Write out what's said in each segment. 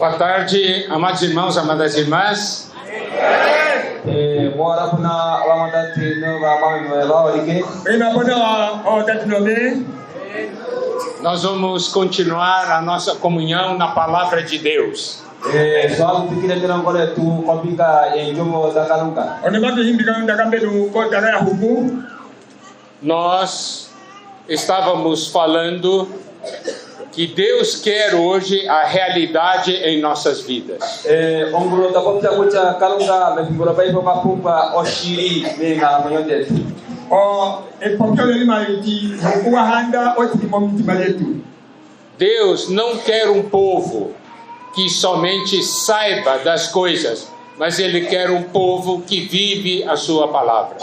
Boa tarde, amados irmãos, amadas irmãs. Nós vamos continuar a nossa comunhão na palavra de Deus. Nós estávamos falando que Deus quer hoje a realidade em nossas vidas. Deus não quer um povo que somente saiba das coisas, mas Ele quer um povo que vive a sua palavra.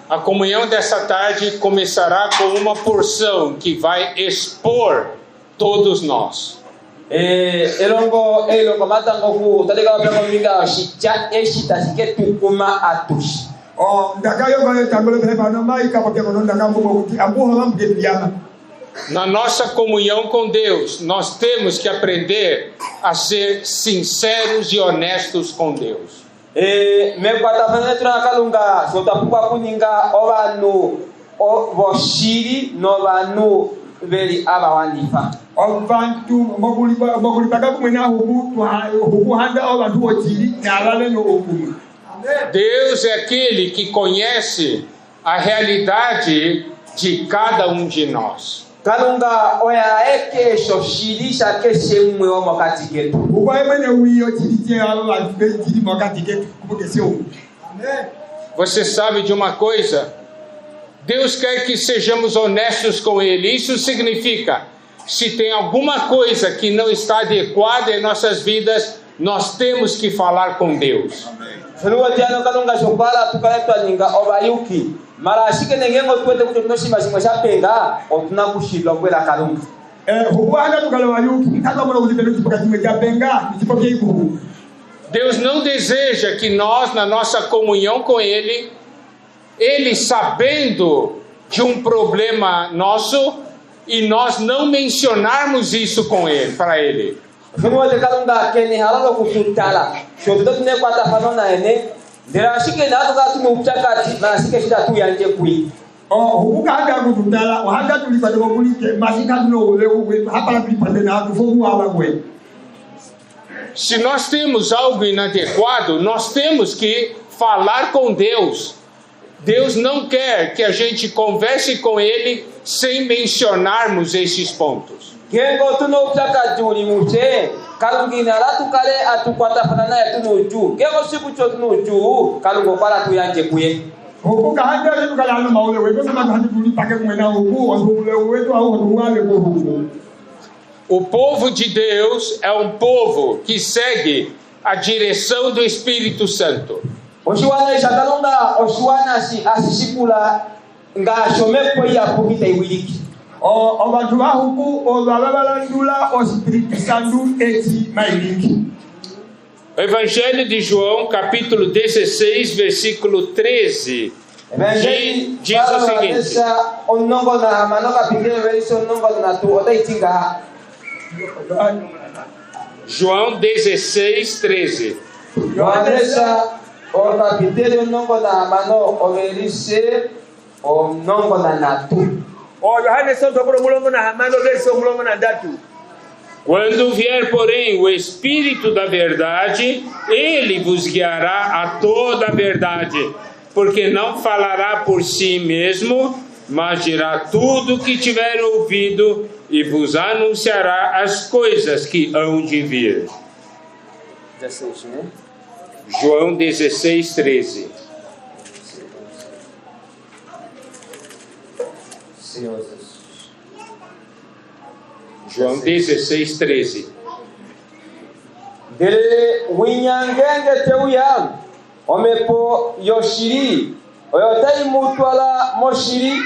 A comunhão dessa tarde começará com uma porção que vai expor todos nós. Na nossa comunhão com Deus, nós temos que aprender a ser sinceros e honestos com Deus. Deus é aquele que conhece a realidade de cada um de nós. Você sabe de uma coisa? Deus quer que sejamos honestos com Ele. Isso significa, se tem alguma coisa que não está adequada em nossas vidas, nós temos que falar com Deus. Deus não deseja que nós, na nossa comunhão com Ele, Ele sabendo de um problema nosso, e nós não mencionarmos isso com Ele, para Ele. Se nós temos algo inadequado, nós temos que falar com Deus. Deus não quer que a gente converse com Ele sem mencionarmos esses pontos. O povo de Deus é um povo que segue a direção do Espírito Santo. O Evangelho de João, capítulo 16, versículo 13, diz o seguinte: João 16, 13. Quando vier, porém, o Espírito da verdade, Ele vos guiará a toda a verdade, porque não falará por si mesmo, mas dirá tudo o que tiver ouvido e vos anunciará as coisas que hão de vir. João 16, 13. João 16, 13. Dele winyangenge teuyam omepo yoshiri oyotai mutwala moshiri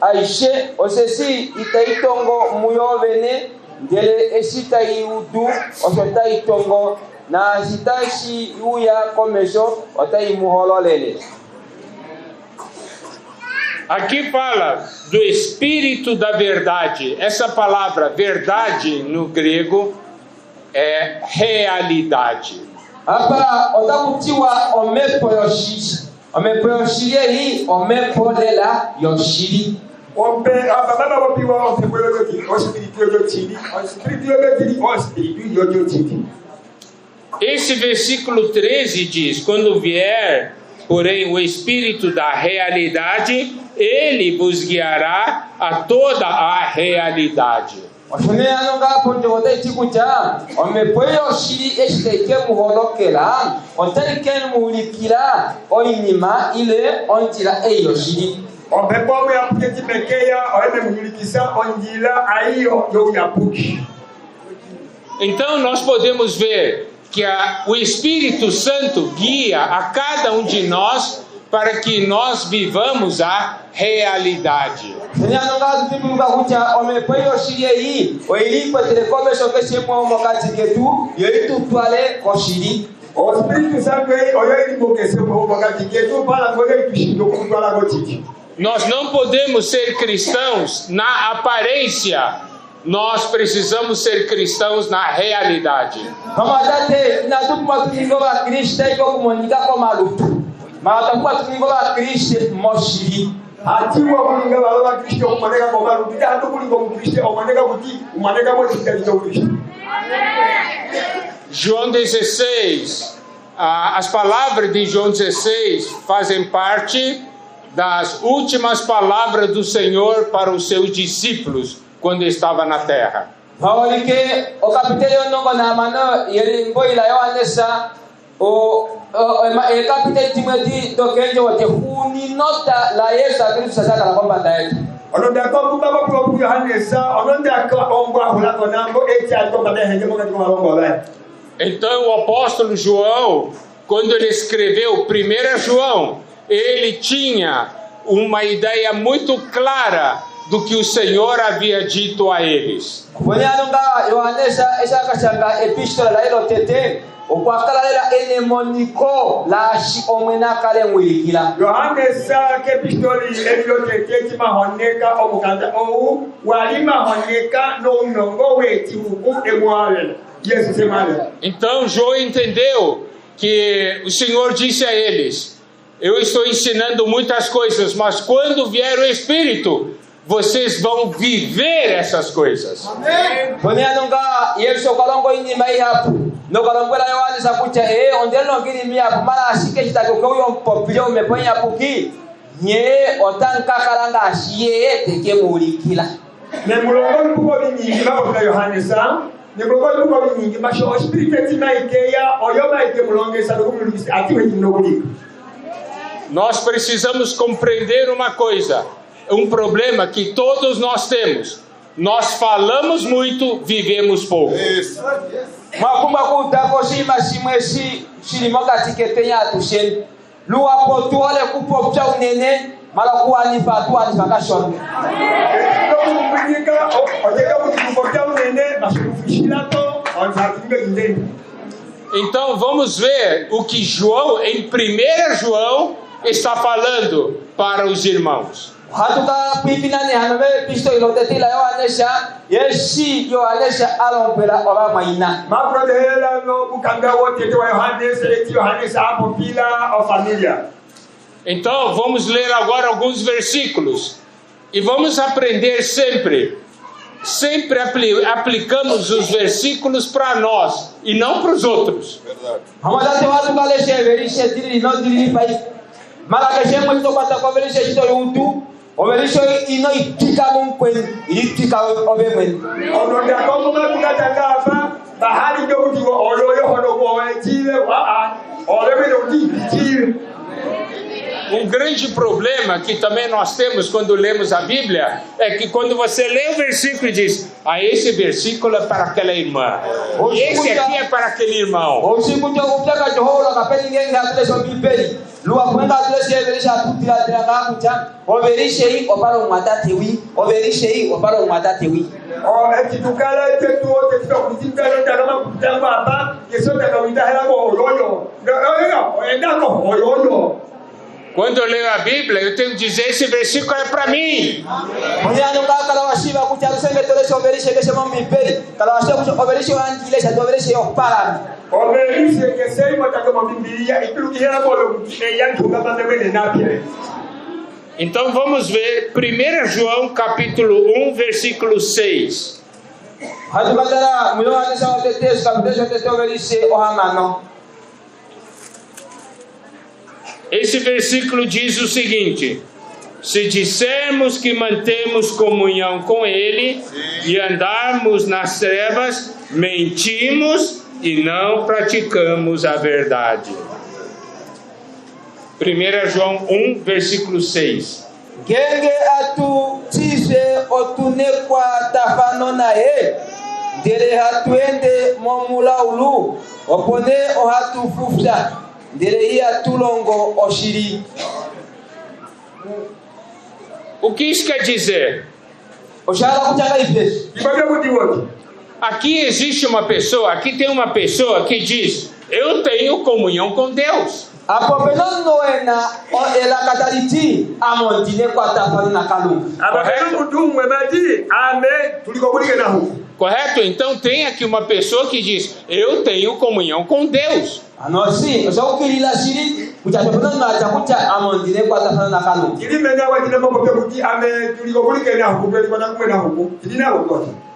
aishe osesi itaitongo muyovene dele esita iudu osota itongo na sitashi uya começou até imuhololele. Aqui fala do Espírito da Verdade. Essa palavra verdade no grego é realidade. Hapa otakutiwa omepo yoshiri. Omepo yoshiri hii omepo lela yoshiri. Esse versículo 13 diz: quando vier, porém, o Espírito da realidade, ele vos guiará a toda a realidade. Então nós podemos ver que o Espírito Santo guia a cada um de nós para que nós vivamos a realidade. Nós não podemos ser cristãos na aparência. Nós precisamos ser cristãos na realidade. João 16, as palavras de João 16 fazem parte das últimas palavras do Senhor para os seus discípulos quando estava na terra. Então o apóstolo João, quando ele escreveu 1 João, ele tinha uma ideia muito clara do que o Senhor havia dito a eles. Então João entendeu que o Senhor disse a eles: eu estou ensinando muitas coisas, mas quando vier o Espírito, vocês vão viver essas coisas. Amém. Nós precisamos compreender uma coisa, um problema que todos nós temos. Nós falamos muito, vivemos pouco. Então vamos ver o que João, em 1 João, está falando para os irmãos. Então vamos ler agora alguns versículos e vamos aprender sempre aplicamos os versículos para nós e não para os outros. Um grande problema que também nós temos quando lemos a Bíblia é que quando você lê o versículo e diz: esse versículo é para aquela irmã, esse aqui é para aquele irmão. Lua kwenda tulese verisha tutira tira kucha. Overishe hii opara umwatate wi. Overishe hii opara umwatate wi. Ekitukala tetu tetu kutimkala kama kutamba hapa yeso takawita hela ko oyoyo. Enda ko oyoyo. Quando eu leio a Bíblia, eu tenho que dizer esse versículo é para mim. Então vamos ver 1 João capítulo 1, versículo 6. Esse versículo diz o seguinte: se dissermos que mantemos comunhão com Ele e andarmos nas trevas, mentimos e não praticamos a verdade. 1 João 1, versículo 6. Genge atu tise otunekwa tafano na e dere hatuende momulaulu opone ohatu fufsa. O que isso quer dizer? Aqui existe uma pessoa, aqui tem uma pessoa que diz: eu tenho comunhão com Deus. Correto? Então tem aqui uma pessoa que diz: eu tenho comunhão com Deus.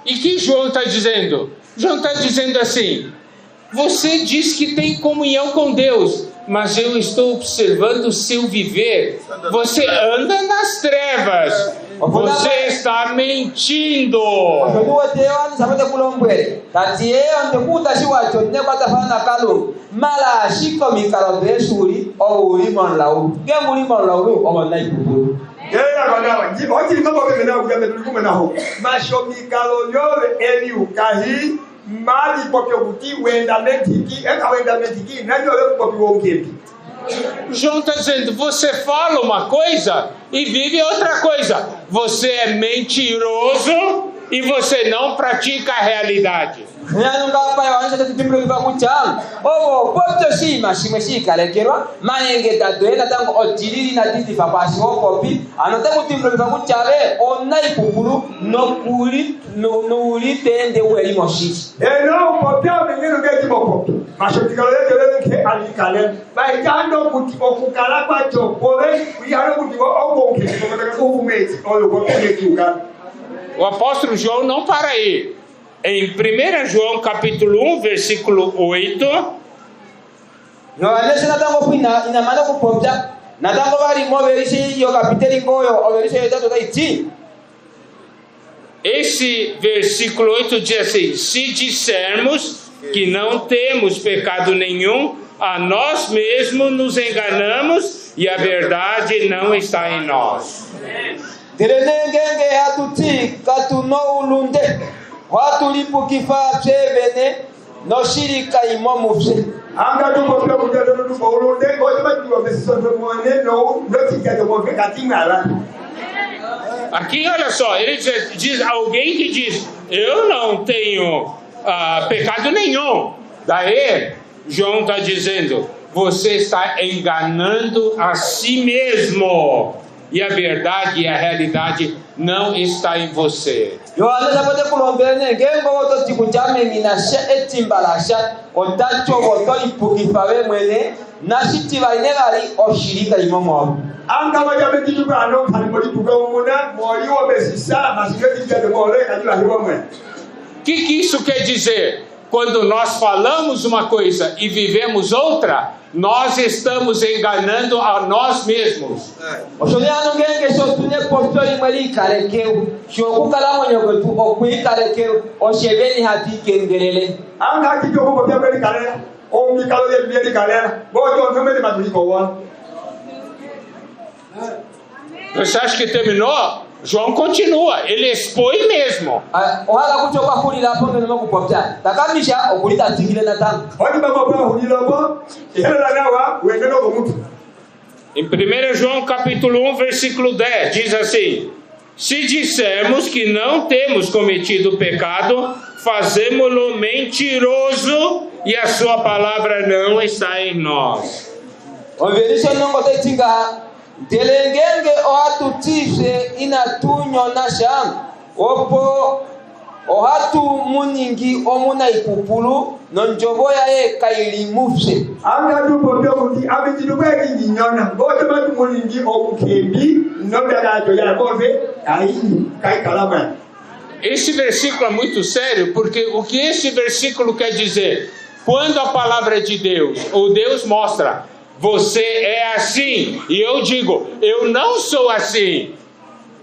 E que João está dizendo? João está dizendo assim: você diz que tem comunhão com Deus, mas eu estou observando o seu viver. Você anda nas trevas. Você está mentindo. João está dizendo: você fala uma coisa e vive outra coisa. Você é mentiroso e você não pratica a realidade. O apóstolo João não para aí. Em 1 João capítulo 1, versículo 8, esse versículo 8 diz assim: se dissermos que não temos pecado nenhum, a nós mesmos nos enganamos e a verdade não está em nós. Aqui, olha só, ele diz alguém que diz: eu não tenho pecado nenhum. Daí, João está dizendo: você está enganando a si mesmo. E a verdade e a realidade não está em você. O que isso quer dizer? Quando nós falamos uma coisa e vivemos outra, nós estamos enganando a nós mesmos. Você acha que terminou? João continua, ele expõe mesmo. Em 1 João capítulo 1, versículo 10, diz assim: se dissermos que não temos cometido pecado, fazemo-lo mentiroso e a sua palavra não está em nós. Onverisha nongo tetinga delengenge o atutishe inatunyo nasha opo o hatu muningi omuna ipupulu nonjoboya e kailimufse anga dupo kuti abitidukweki nyinyona bote matu muningi okukembi noberajo ya bove kai kalama. Esse versículo é muito sério, porque o que esse versículo quer dizer? Quando a palavra é de Deus, ou Deus mostra, você é assim, e eu digo, eu não sou assim.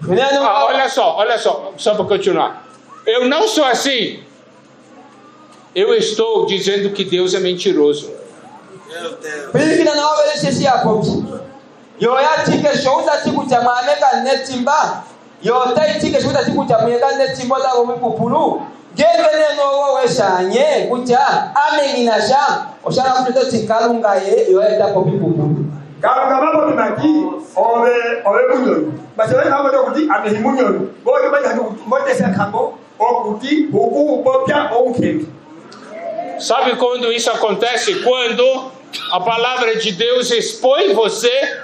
Olha só para continuar. Eu não sou assim. Eu estou dizendo que Deus é mentiroso. Sabe quando isso acontece? Quando a palavra de Deus expõe você,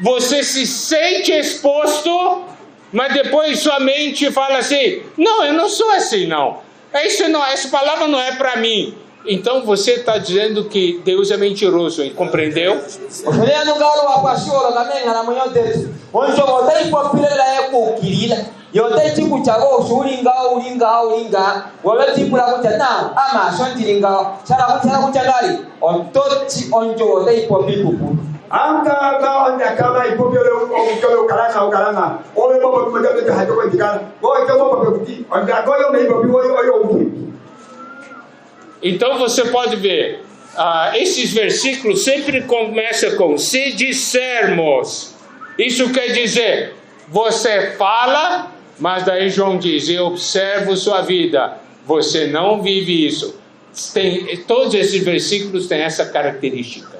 você se sente exposto, mas depois sua mente fala assim: não, eu não sou assim, não. Essa palavra não é para mim. Então você está dizendo que Deus é mentiroso, compreendeu? Então você pode ver, esses versículos sempre começam com se dissermos. Isso quer dizer, você fala, mas daí João diz, eu observo sua vida, você não vive isso. Todos esses versículos têm essa característica.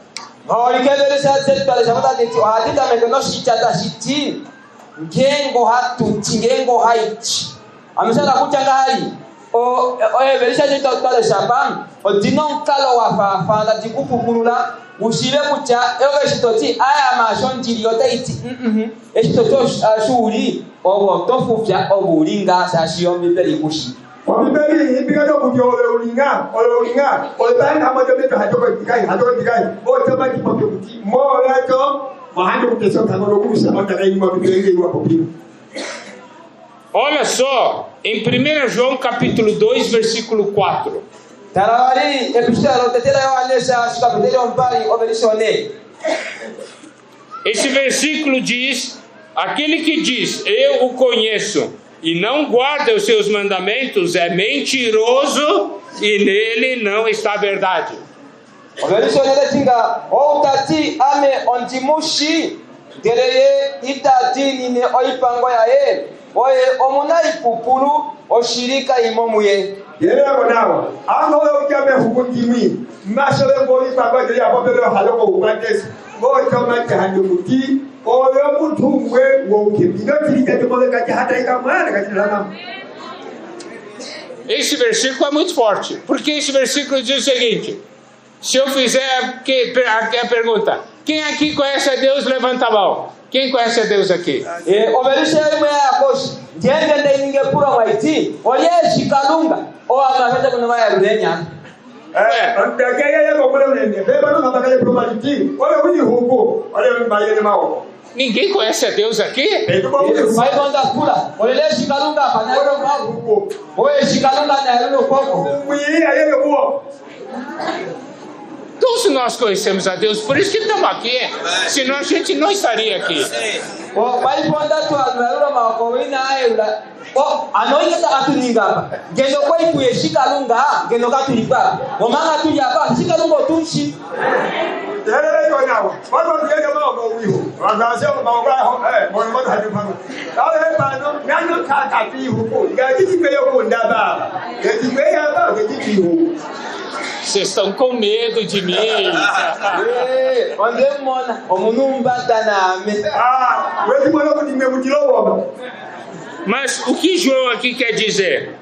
Olha só, em 1 João capítulo 2, versículo 4. Esse versículo diz: aquele que diz, eu o conheço, e não guarda os seus mandamentos, é mentiroso, e nele não está a verdade. Esse versículo é muito forte, porque esse versículo diz o seguinte: se eu fizer a pergunta, quem aqui conhece a Deus, levanta a mão. Quem conhece a Deus aqui? Ninguém conhece a Deus aqui? Então, se nós conhecemos a Deus, por isso que estamos aqui, senão a gente não estaria aqui. Vocês estão com medo de mim. onde mona omunumba name. Wezi mwana kuti mekutilowoma. Mas o que João aqui quer dizer?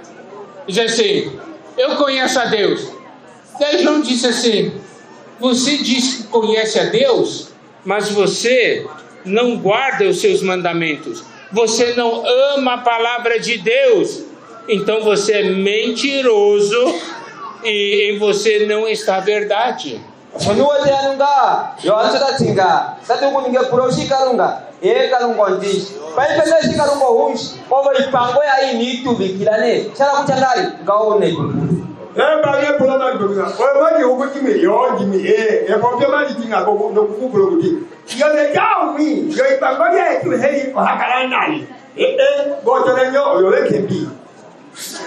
Diz assim, eu conheço a Deus. Daí João disse assim, você diz que conhece a Deus, mas você não guarda os seus mandamentos. Você não ama a palavra de Deus. Então você é mentiroso e em você não está a verdade. Onuote anunga, yo anchota tinga. Satu kuninge proshi karunga. Kalungondi. Pai pesa shi karungo hunsh. Ovo ipango ya ini tu bikilane. Shala kuchandari gaone. Bage problema dogna. Bage hukuti mi yo jimi problema jinga ko no kukukuti. Yo le jawi, yo ipango ya tu hei ko hakala nai. Gotorenyo yo le kembi.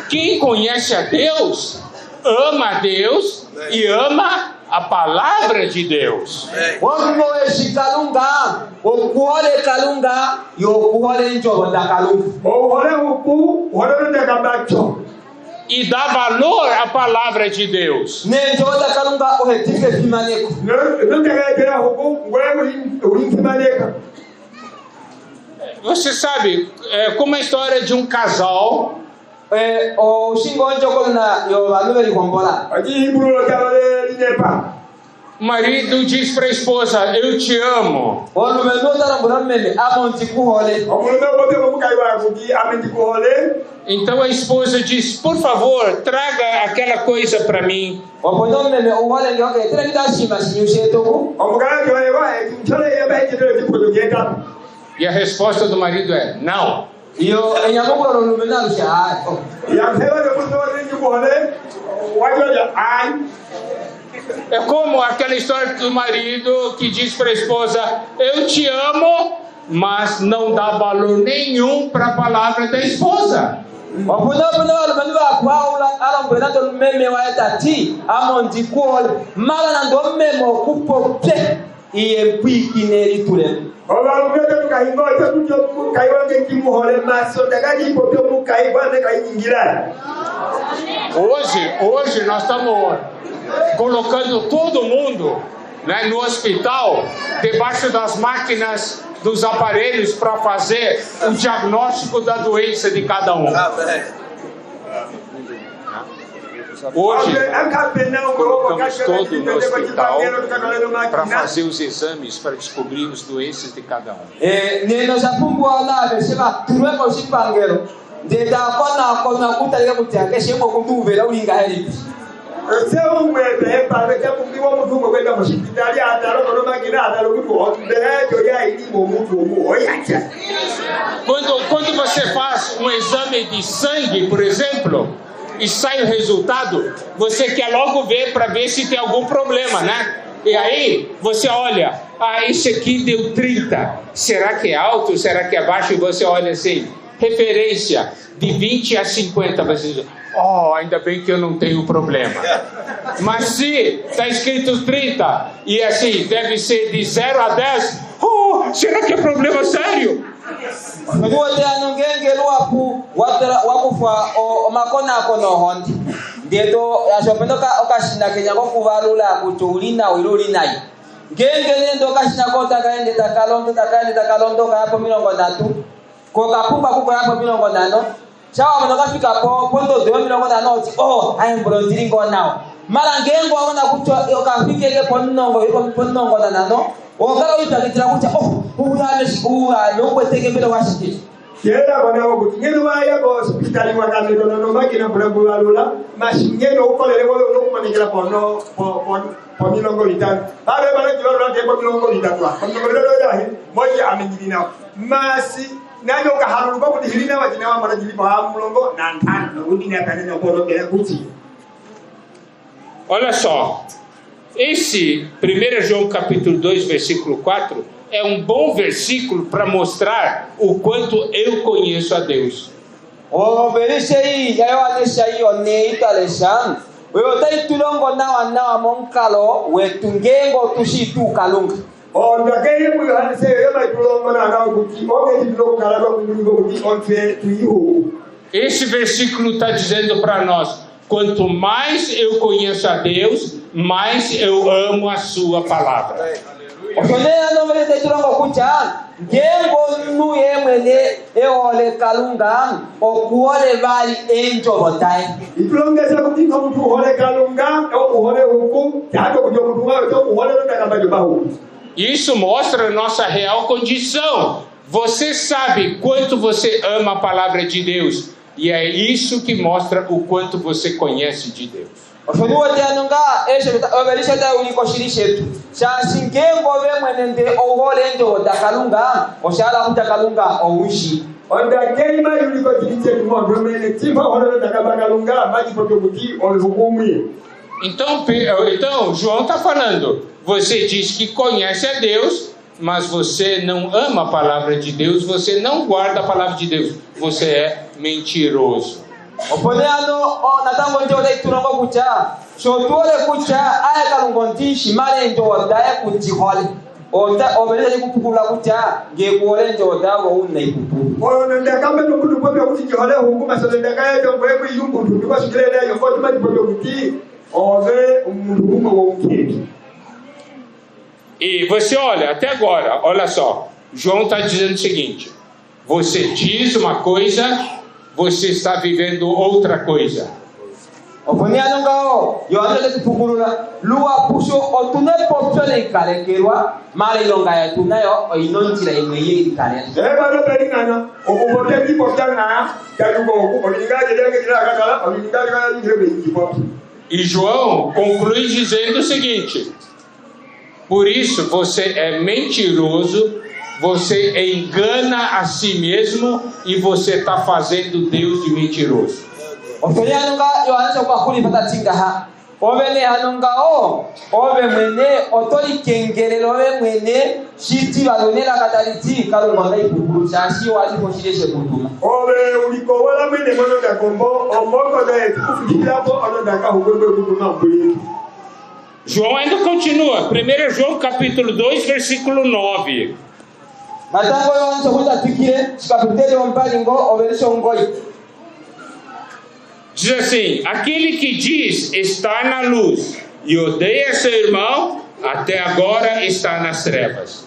Quem conhece a Deus, ama a Deus e ama a palavra de Deus. E dá valor à palavra de Deus. Você sabe, como a história de um casal. O marido diz para a esposa, eu te amo. Então a esposa diz, por favor, traga aquela coisa para mim. E a resposta do marido é, não. É como aquela história do marido que diz para a esposa, eu te amo, mas não dá valor nenhum para a palavra da esposa. Hoje nós estamos colocando todo mundo, né, no hospital, debaixo das máquinas, dos aparelhos para fazer o diagnóstico da doença de cada um. Hoje, colocamos todo no hospital para fazer os exames para descobrir as doenças de cada um. Quando você faz um exame de sangue, por exemplo, e sai o resultado, você quer logo ver para ver se tem algum problema, né? E aí você olha, esse aqui deu 30, será que é alto, será que é baixo? E você olha assim, referência de 20 a 50, você diz, ainda bem que eu não tenho problema. Mas se está escrito 30 e assim, deve ser de 0 a 10, será que é problema sério? Olha só, esse 1 João capítulo 2, versículo 4, é um bom versículo para mostrar o quanto eu conheço a Deus. Esse versículo está dizendo para nós quanto mais eu conheço a Deus, mais eu amo a sua palavra. Ofonea no vele te turango kucha. Gengo nu yemwele eole kalunga okuole vali enjo botai. Ikulongeza kuti mtu hole kalunga au hole huku jato kujokutunga au hole ndo kamajo bahu. Isso mostra a nossa real condição. Você sabe quanto você ama a palavra de Deus. E é isso que mostra o quanto você conhece de Deus. Então João está falando, você diz que conhece a Deus, mas você não ama a palavra de Deus, você não guarda a palavra de Deus, você é mentiroso. E você olha, até agora, olha só, João está dizendo o seguinte: você diz uma coisa, você está vivendo outra coisa. E João conclui dizendo o seguinte: por isso você é mentiroso, você engana a si mesmo e você está fazendo Deus de mentiroso. João ainda continua, 1 João capítulo 2, versículo 9. Diz assim: aquele que diz estar na luz e odeia seu irmão, até agora está nas trevas.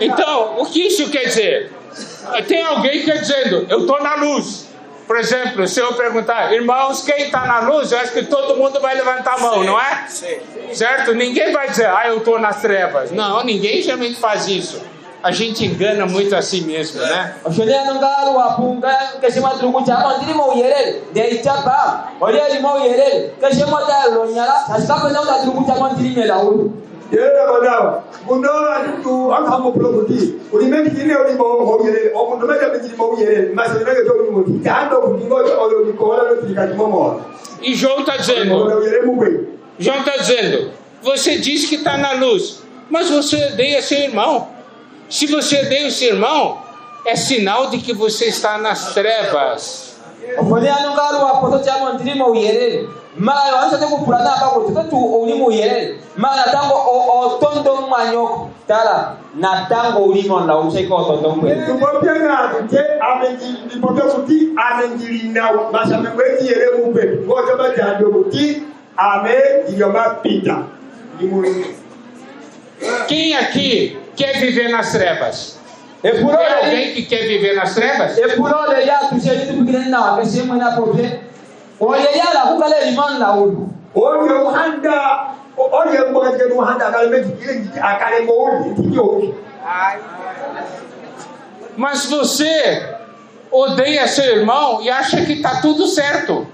Então, o que isso quer dizer? Tem alguém que está dizendo, eu estou na luz. Por exemplo, se eu perguntar, irmãos, quem está na luz? Eu acho que todo mundo vai levantar a mão, não é? Certo? Ninguém vai dizer, eu estou nas trevas. Não, ninguém geralmente faz isso. A gente engana muito a si mesmo, né? E João está dizendo, você diz que está na luz, mas você odeia seu irmão. Se você odeia o seu irmão, é sinal de que você está nas trevas. Quem aqui quer viver nas trevas? Tem alguém que quer viver nas trevas? Mas você odeia seu irmão e acha que está tudo certo.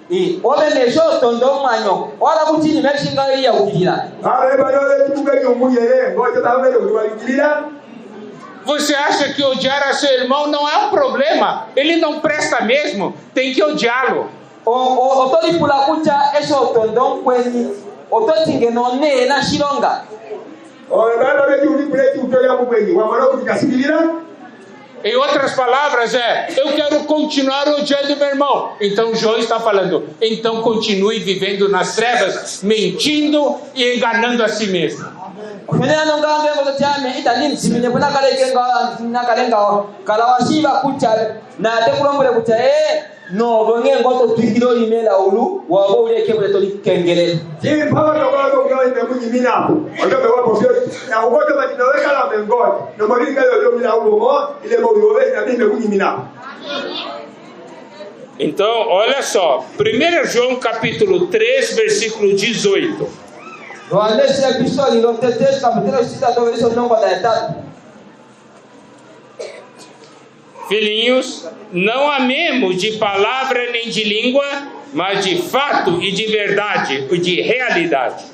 Você acha que odiar a seu irmão não é um problema? Ele não presta mesmo, tem que odiá-lo. Em outras palavras, eu quero continuar odiando meu irmão. Então João está falando, então continue vivendo nas trevas, mentindo e enganando a si mesmo. Então, olha só, 1 João capítulo 3, versículo 18. Filhinhos, não amemos de palavra nem de língua, mas de fato e de verdade, e de realidade.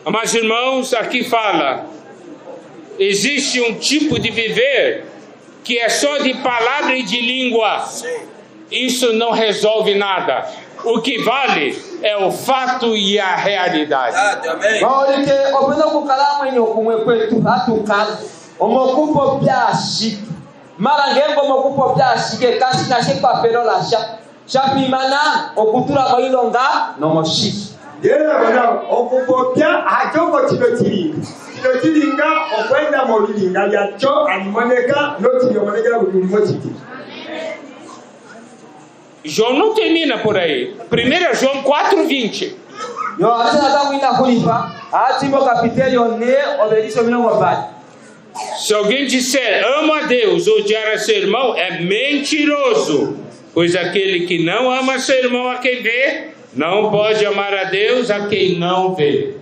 Mas irmãos, aqui fala, existe um tipo de viver que é só de palavra e de língua. Isso não resolve nada. O que vale é o fato e a realidade. João não termina por aí. 1 João 4:20. Se alguém disser amo a Deus, odiar a seu irmão, é mentiroso. Pois aquele que não ama seu irmão a quem vê, não pode amar a Deus a quem não vê.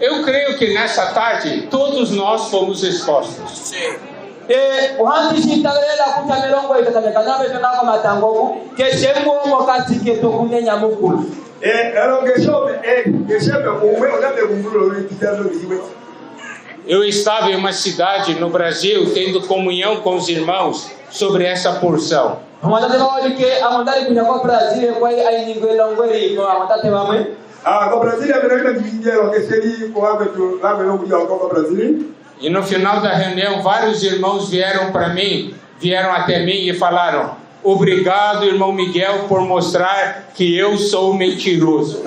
Eu creio que nessa tarde todos nós fomos expostos. Eu estava em uma cidade no Brasil tendo comunhão com os irmãos sobre essa porção. E no final da reunião, vários irmãos vieram até mim e falaram: obrigado, irmão Miguel, por mostrar que eu sou mentiroso.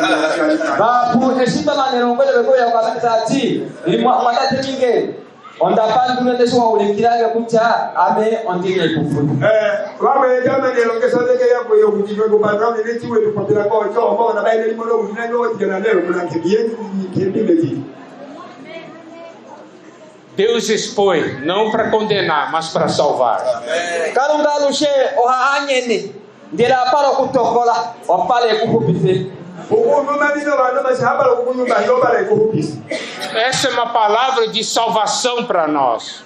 Deus expõe, não para condenar, mas para salvar. Essa é uma palavra de salvação para nós.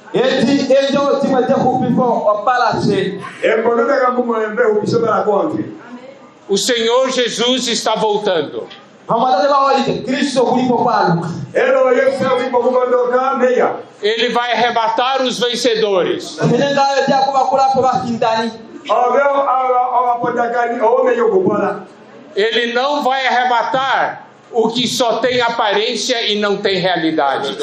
O Senhor Jesus está voltando. Ele vai arrebatar os vencedores. Ele não vai arrebatar o que só tem aparência e não tem realidade.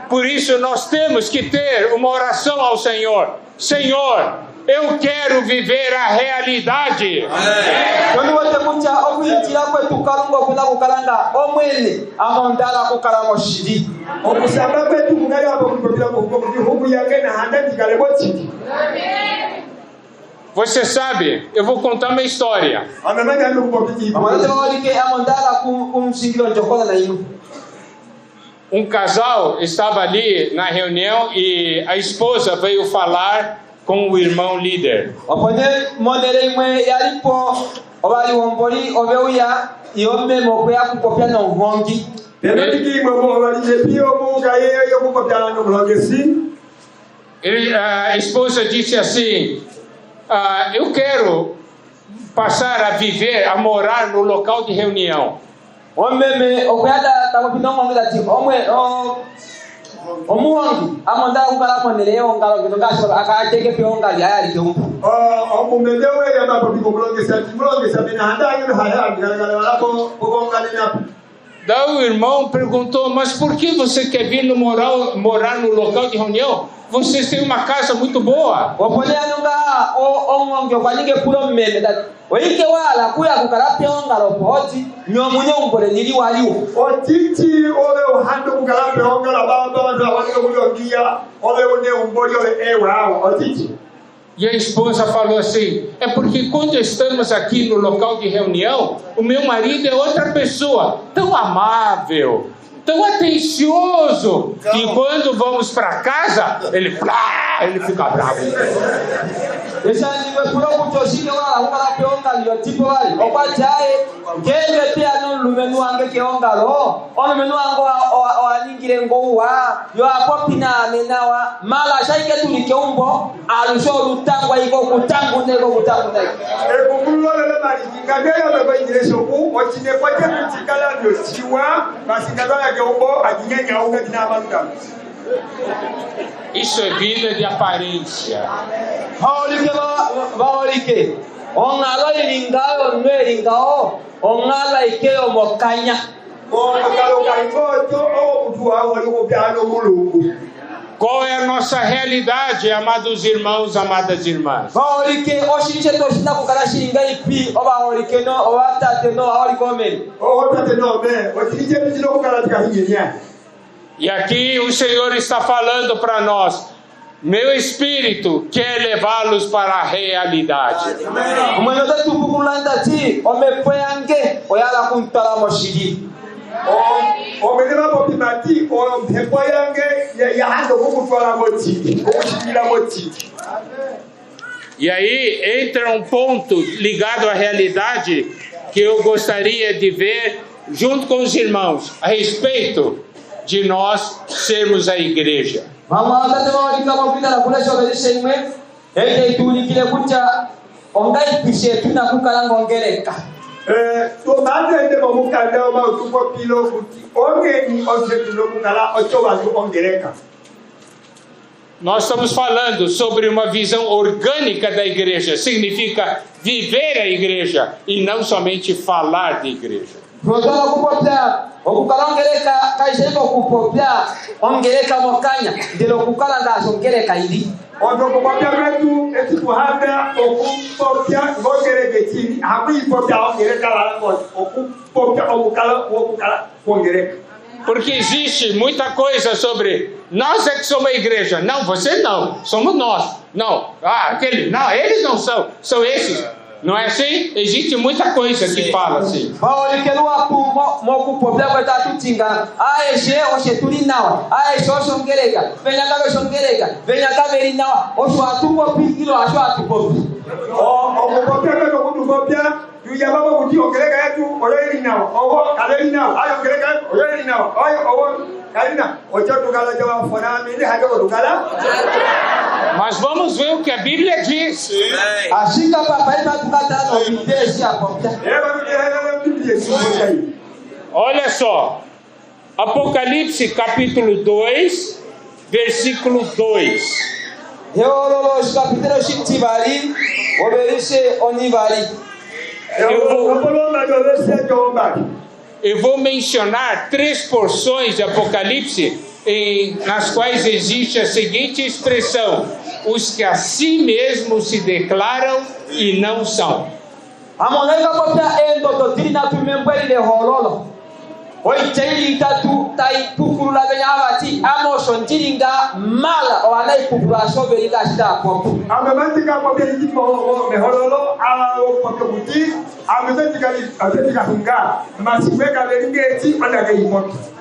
Por isso nós temos que ter uma oração ao Senhor. Senhor, Eu quero viver a realidade. Toni wote kucha okuitira kwetu kalungu okuna kukalanga omwene amondala kukalanga shidi. Okusamba kwetu kungali hapo kupokea huku yake na handa tikale botiki. Você sabe, eu vou contar uma história. Um casal estava ali na reunião e a esposa veio falar com o irmão líder. A esposa disse assim: eu quero passar a viver, a morar no local de reunião. Daí o irmão perguntou: mas por que você quer vir morar no local de reunião? Vocês têm uma casa muito boa. E a esposa falou assim: é porque quando estamos aqui no local de reunião, o meu marido é outra pessoa, tão amável, tão atencioso, e quando vamos para casa, ele fica bravo. Isso é vida de aparência. Qual é a nossa realidade, amados irmãos, amadas irmãs? E aqui o Senhor está falando para nós: meu espírito quer levá-los para a realidade. E aí entra um ponto ligado à realidade que eu gostaria de ver junto com os irmãos a respeito de nós sermos a igreja. Nós estamos falando sobre uma visão orgânica da igreja, significa viver a igreja e não somente falar de igreja. Porque existe muita coisa sobre nós é que somos a igreja. Não, você não, somos nós. Não, aquele, não, eles não são, são esses. Não é assim? Existe muita coisa que fala assim. Mas vamos ver o que a Bíblia diz. Olha só, Apocalipse capítulo 2, versículo 2. Eu vou mencionar 3 porções de Apocalipse nas quais existe a seguinte expressão: os que a si mesmos se declaram e não são. Amonega kopia endo doutrina tu membeli le hololo. Oi tei tatu tai pukuru la benyavati amoshon tiringa mala o anai pukuru ashobeli ka shida popu. Amemantika kopia hikimo me hololo ala o pokuti amemantika hunga masiweka lengeti anda keimoto.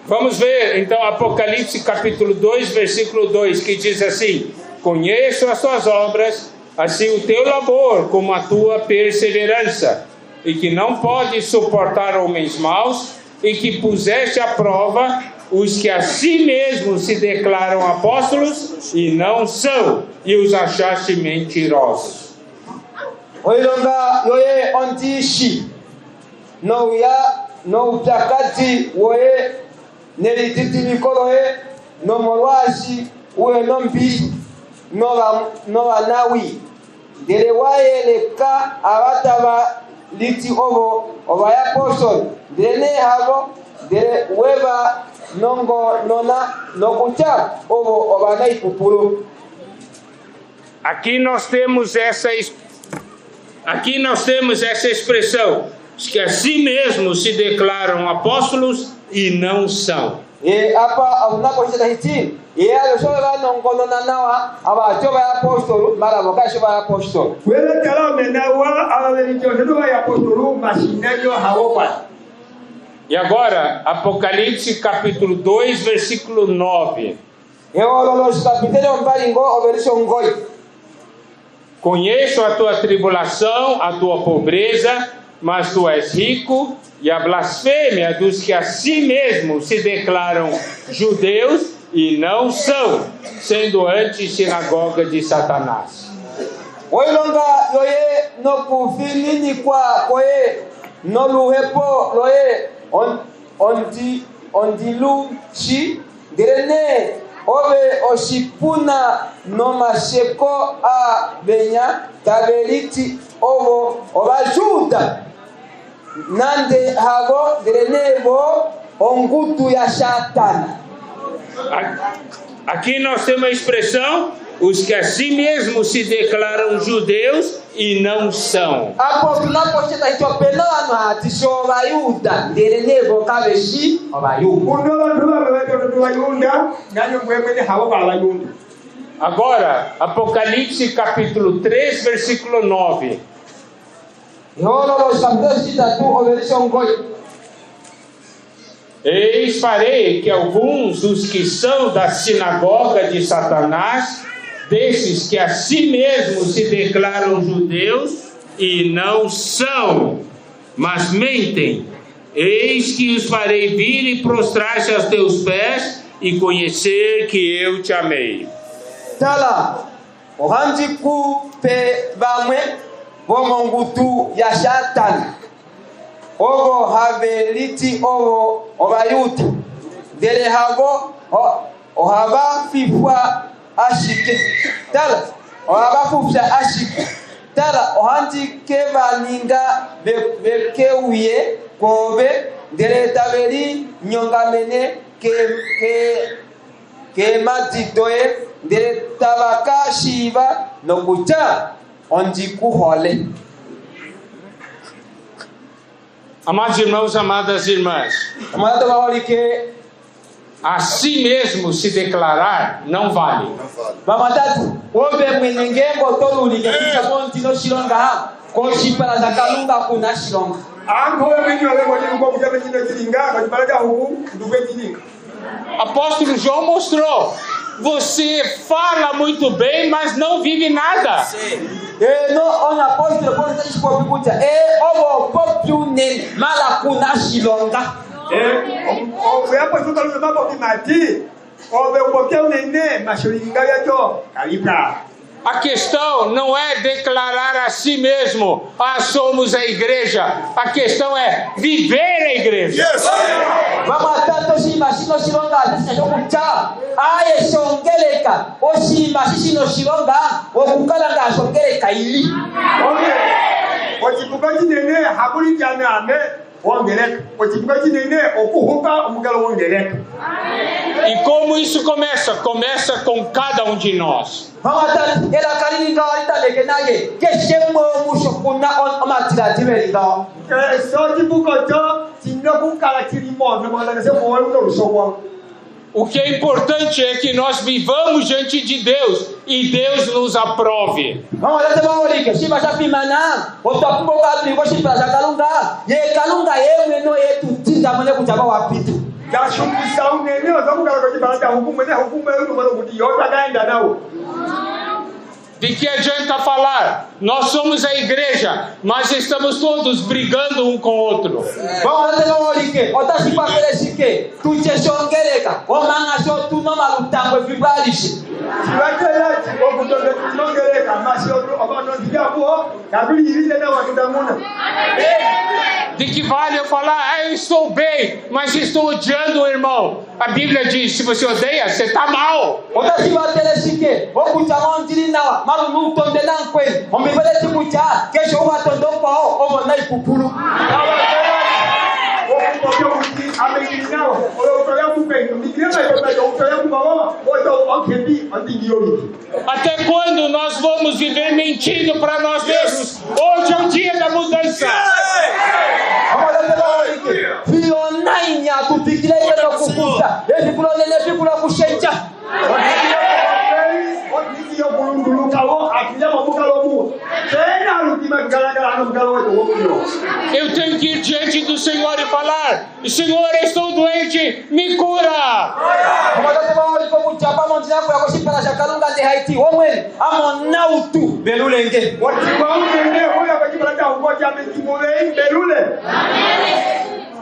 Vamos ver então Apocalipse capítulo 2, versículo 2, que diz assim: conheço as tuas obras, assim o teu labor como a tua perseverança, e que não podes suportar homens maus, e que puseste à prova os que a si mesmos se declaram apóstolos e não são, e os achaste mentirosos. Oilonga yoye ontishi no ya no takati woye nelititi mikolohe no molwashi uwe no mbi no nawi dere waye leka abataba liti ovo obaya apostol dene habo dere weba nongo nona nokucha ovo obanai pupuru. Aqui nós temos essa expressão, os que a si mesmos se declaram apóstolos e não são. E apa unapoisha hiti e ayo shoba nongo nona nawa aba shoba apostol mara boka shoba apostol. Wele kala menawa ala religião do apostolo machinello haopa. E agora, Apocalipse capítulo 2, versículo 9. Conheço a tua tribulação, a tua pobreza, mas tu és rico, e a blasfêmia dos que a si mesmos se declaram judeus e não são, sendo antes sinagoga de Satanás. Oilonga yoye no kufinini kwa koe no luhepo loye ondilu shi direne ove oshipuna no masheko a benya tabeliti ovo obajuda nande hago direnevo ongutu ya Satana. Aqui nós temos a expressão, os que a si mesmos se declaram judeus e não são. Agora, Apocalipse capítulo 3, versículo 9. Eis farei que alguns dos que são da sinagoga de Satanás, desses que a si mesmos se declaram judeus e não são, mas mentem, eis que os farei vir e prostrar-se aos teus pés e conhecer que eu te amei. Tala, ohandiku pe bamwe, bomongutu ya Satan. Ovo haveliti ovo obayuti dere havo ohava fifwa ashike tala ohava fufya ashike tala ohanti keva ninga bekewiye kobe dere tabeli nyongamene ke matitoe dere tabaka shiva nokucha ondiku hole. Amados irmãos, amadas irmãs, a si mesmo se declarar não vale. Apóstolo João mostrou. Você fala muito bem, mas não vive nada. A questão não é declarar a si mesmo, somos a igreja. A questão é viver a igreja. Wangereka. Ochibuka chinene okuhuka omugalo wangereka. E como isso começa? Começa com cada um de nós. O que é importante é que nós vivamos diante de Deus e Deus nos aprove. De que adianta falar? Nós somos a igreja, mas estamos todos brigando um com o outro. De que vale eu falar, eu estou bem, mas estou odiando o irmão? A Bíblia diz, se você odeia, você está mal. Até quando nós vamos viver mentindo para nós mesmos? Hoje é o dia da mudança. Eu tenho que ir diante do Senhor e falar: Senhor, eu estou doente, me cura.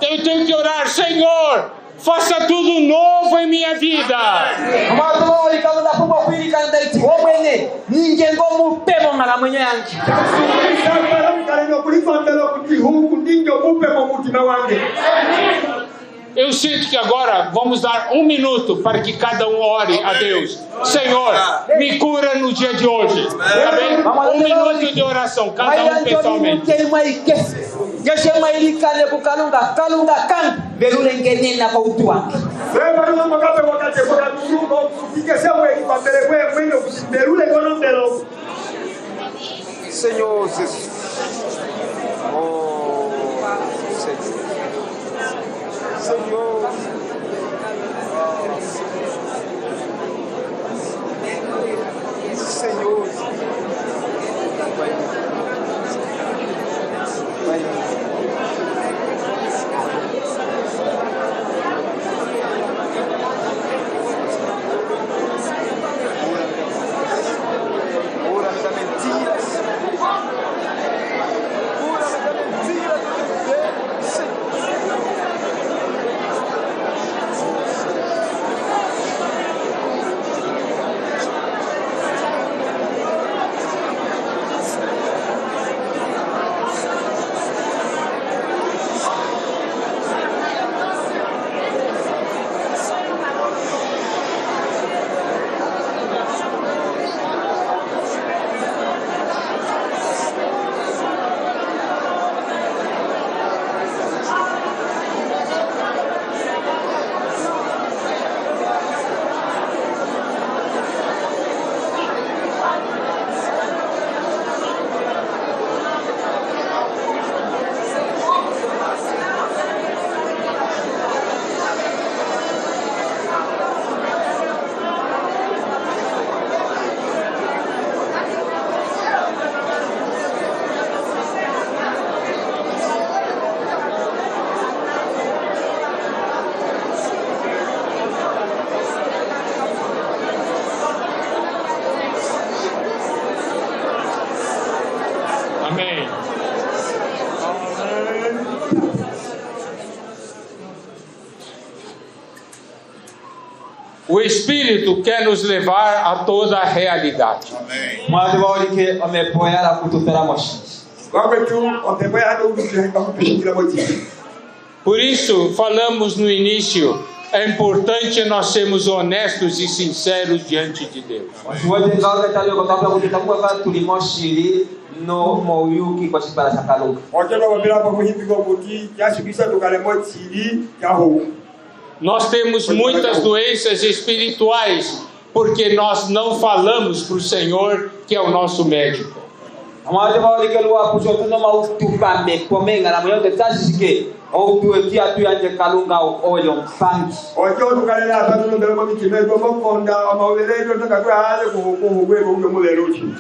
Eu tenho que orar: Senhor, faça tudo novo em minha vida. Eu sinto que agora vamos dar 1 minuto para que cada um ore a Deus. Senhor, me cura no dia de hoje. Tá bem? 1 minuto de oração, cada um pessoalmente. Senhor Jesus. Oh, Senhor. Senhor. Amém. O Espírito quer nos levar a toda a realidade. Amém. Por isso, falamos no início é importante nós sermos honestos e sinceros diante de Deus. Nós temos muitas doenças espirituais porque nós não falamos para o Senhor, que é o nosso médico.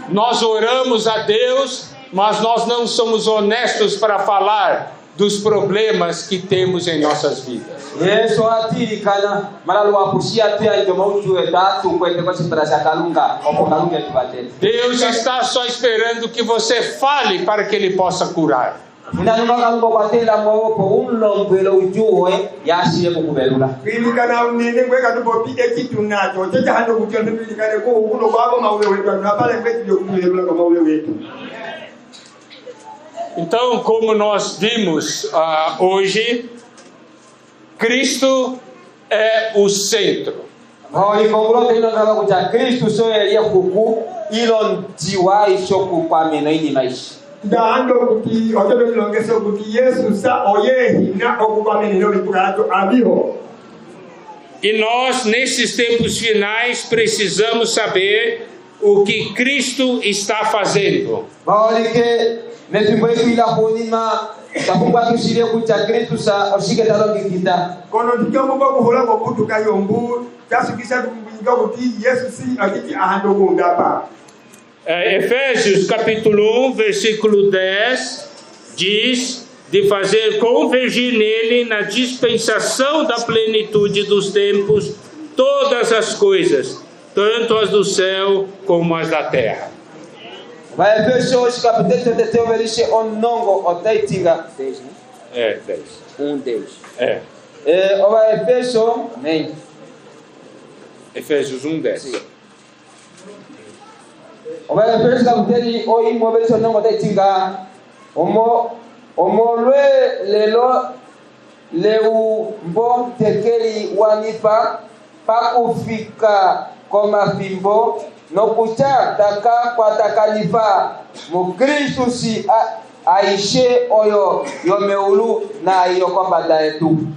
Nós oramos a Deus, mas nós não somos honestos para falar dos problemas que temos em nossas vidas. Deus está só esperando que você fale para que Ele possa curar. Então, como nós vimos hoje, Cristo é o centro. E nós, nesses tempos finais, precisamos saber o que Cristo está fazendo. Efésios capítulo 1, versículo 10 diz de fazer convergir nele na dispensação da plenitude dos tempos todas as coisas, tanto as do céu como as da terra. Efésios capítulo 10 Efésios 1, 10. no kucha taka kwa takanifa mu Kristo si aishe oyo yomeulu na iyo kwamba daetu.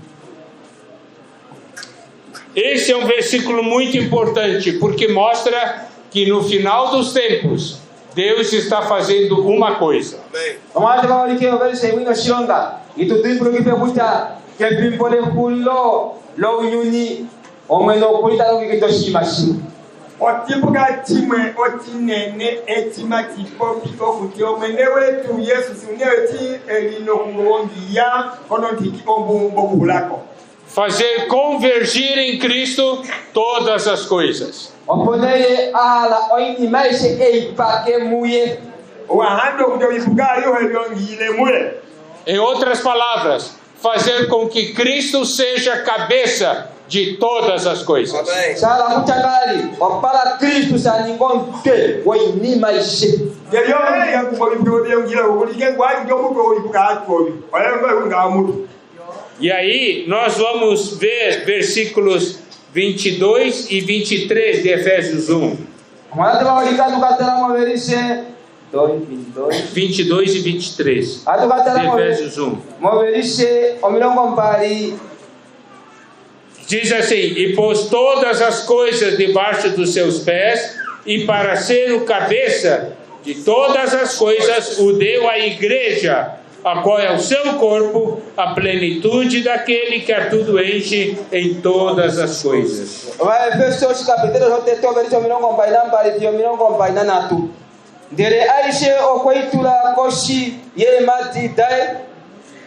Esse é um versículo muito importante, porque mostra que no final dos tempos Deus está fazendo uma coisa. Fazer convergir em Cristo todas as coisas. Em outras palavras, fazer com que Cristo seja a cabeça de todas as coisas. E aí nós vamos ver versículos 22 e 23 de Efésios 1. 22 e 23 de Efésios 1. Diz assim: e pôs todas as coisas debaixo dos seus pés, e para ser o cabeça de todas as coisas o deu à igreja, a qual é o seu corpo, a plenitude daquele que a tudo enche em todas as coisas. Dere aishe okweitula koshi ye matidai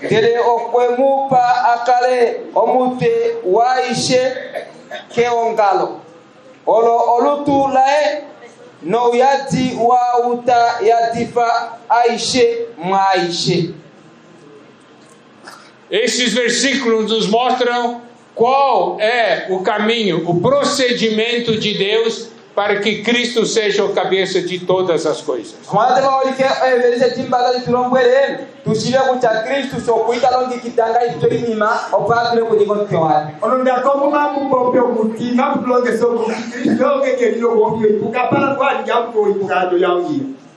dere okwemupa akale omute waishe keongalo olo olutulae no yati wa uta yatifa aishe maishe. Esses versículos nos mostram qual é o caminho, o procedimento de Deus para que Cristo seja o cabeça de todas as coisas.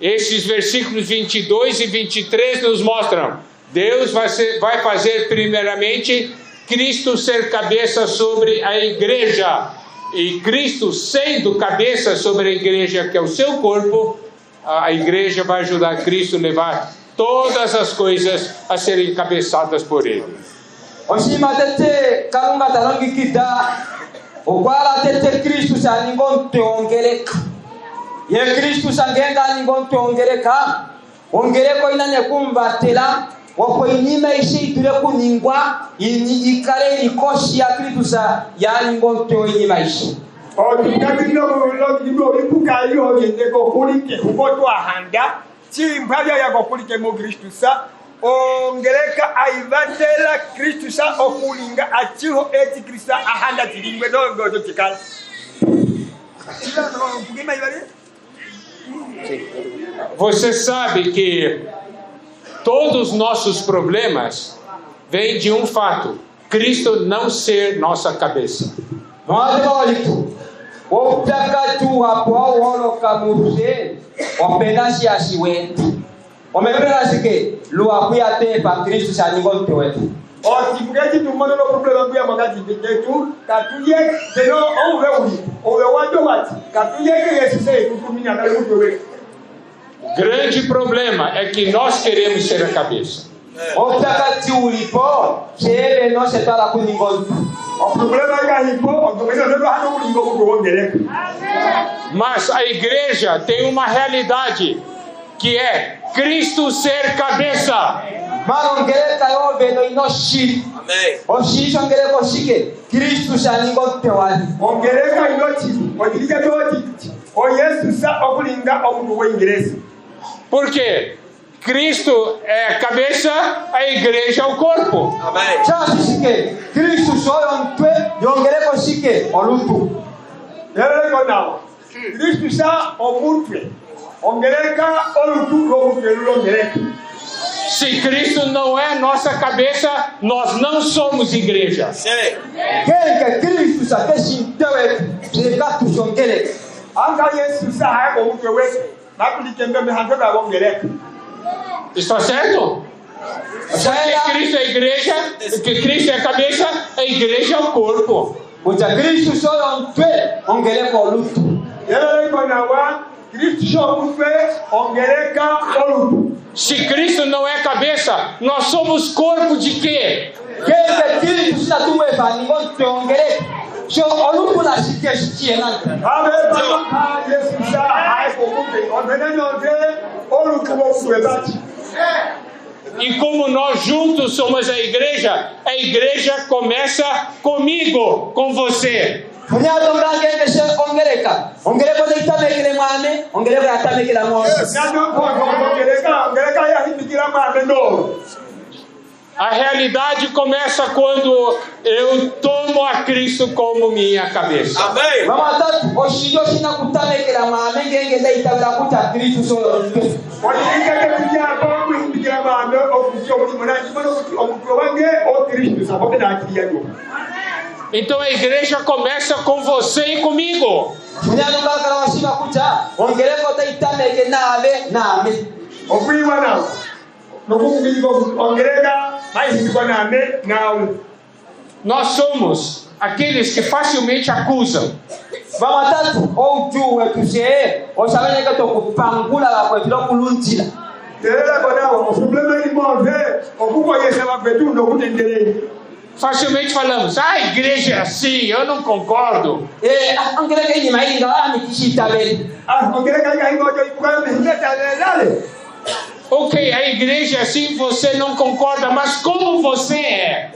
Estes versículos 22 e 23 nos mostram: Deus vai fazer primeiramente Cristo ser cabeça sobre a igreja. E Cristo sendo cabeça sobre a igreja, que é o seu corpo, a igreja vai ajudar Cristo a levar todas as coisas a serem encabeçadas por Ele. ongereka aivatela Kristu sa okulinga achiho eti Krista ahanda tilingwe dogo totikala. Você sabe que todos os nossos problemas vêm de um fato: Cristo não ser nossa cabeça. Grande problema é que nós queremos ser a cabeça. Mas a igreja tem uma realidade, que é Cristo ser cabeça. Amém. Por quê? Cristo é a cabeça, a igreja é o corpo. Amém. Se Cristo não é nossa cabeça, nós não somos igreja. Está certo? Porque Cristo é a igreja, que Cristo é a cabeça, a igreja é o corpo. Se Cristo não é cabeça, nós somos corpo de quê? E como nós juntos somos a igreja começa comigo, com você. A realidade começa quando eu tomo a Cristo como minha cabeça. Amém. Então a igreja começa com você e comigo. Nós somos aqueles que facilmente acusam. Facilmente falamos: a igreja é assim, eu não concordo. Ok, a igreja é assim, você não concorda, mas como você é?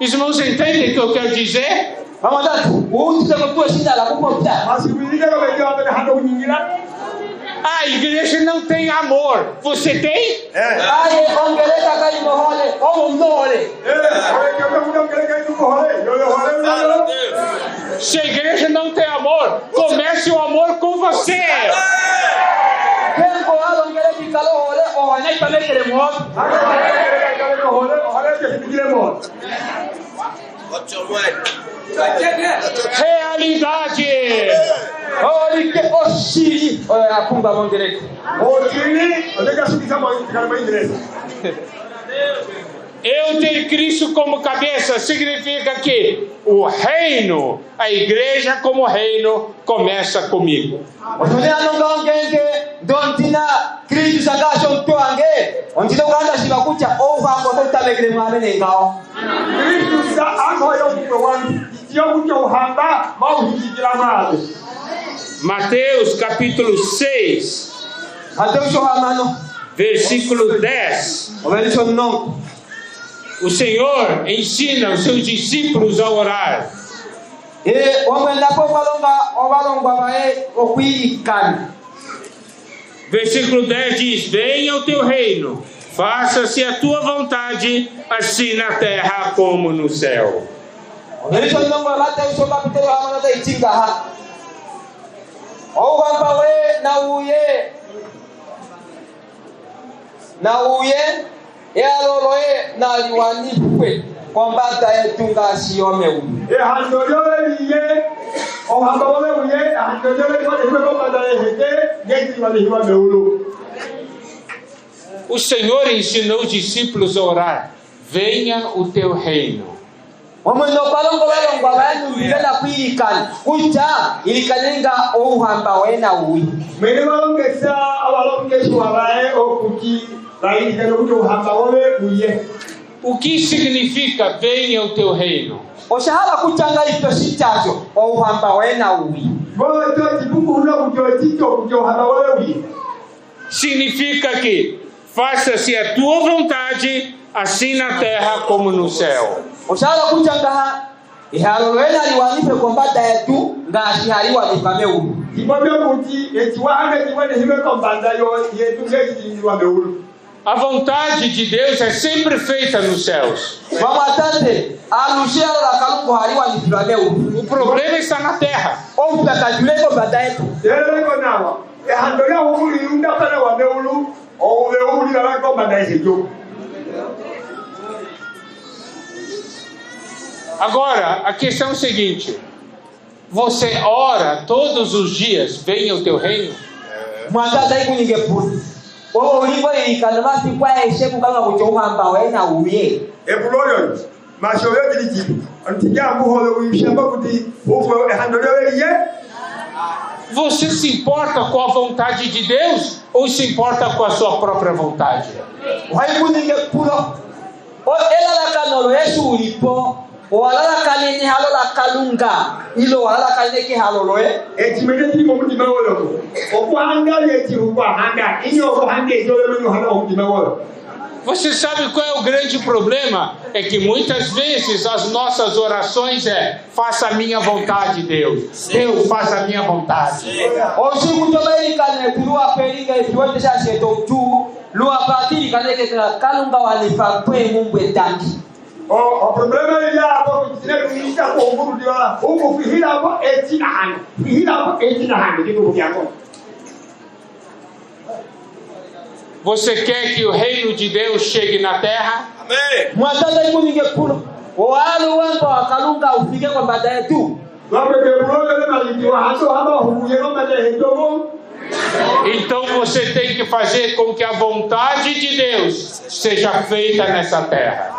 Os irmãos entendem o que eu quero dizer? A igreja não tem amor. Você tem? Ai, ongeleka kali mohole, nole. Se a igreja não tem amor, comece o amor com você. Quem gosta ongeleka kalo hole, nem também queremos. Realidade. Olha que oxiri. Olha a pumba ongeleka. Eu ter Cristo como cabeça significa que o reino, a igreja como reino, começa comigo. Mateus capítulo 6, versículo 10. O Senhor ensina os seus discípulos a orar. Versículo 10 diz: venha o teu reino, faça-se a tua vontade, assim na terra como no céu. O Senhor ensinou os discípulos a orar: venha o teu reino. O que significa venha o teu reino? Significa que faça-se a tua vontade, assim na terra como no céu. A vontade de Deus é sempre feita nos céus. O problema está na terra. Agora, a questão é o seguinte: você ora todos os dias, venha o teu reino? Você se importa com a vontade de Deus ou se importa com a sua própria vontade? Você sabe qual é o grande problema? É que muitas vezes as nossas orações faça a minha vontade, Deus. Deus, faça a minha vontade. O problema é você quer que o reino de Deus chegue na terra? Amém. Então você tem que fazer com que a vontade de Deus seja feita nessa terra.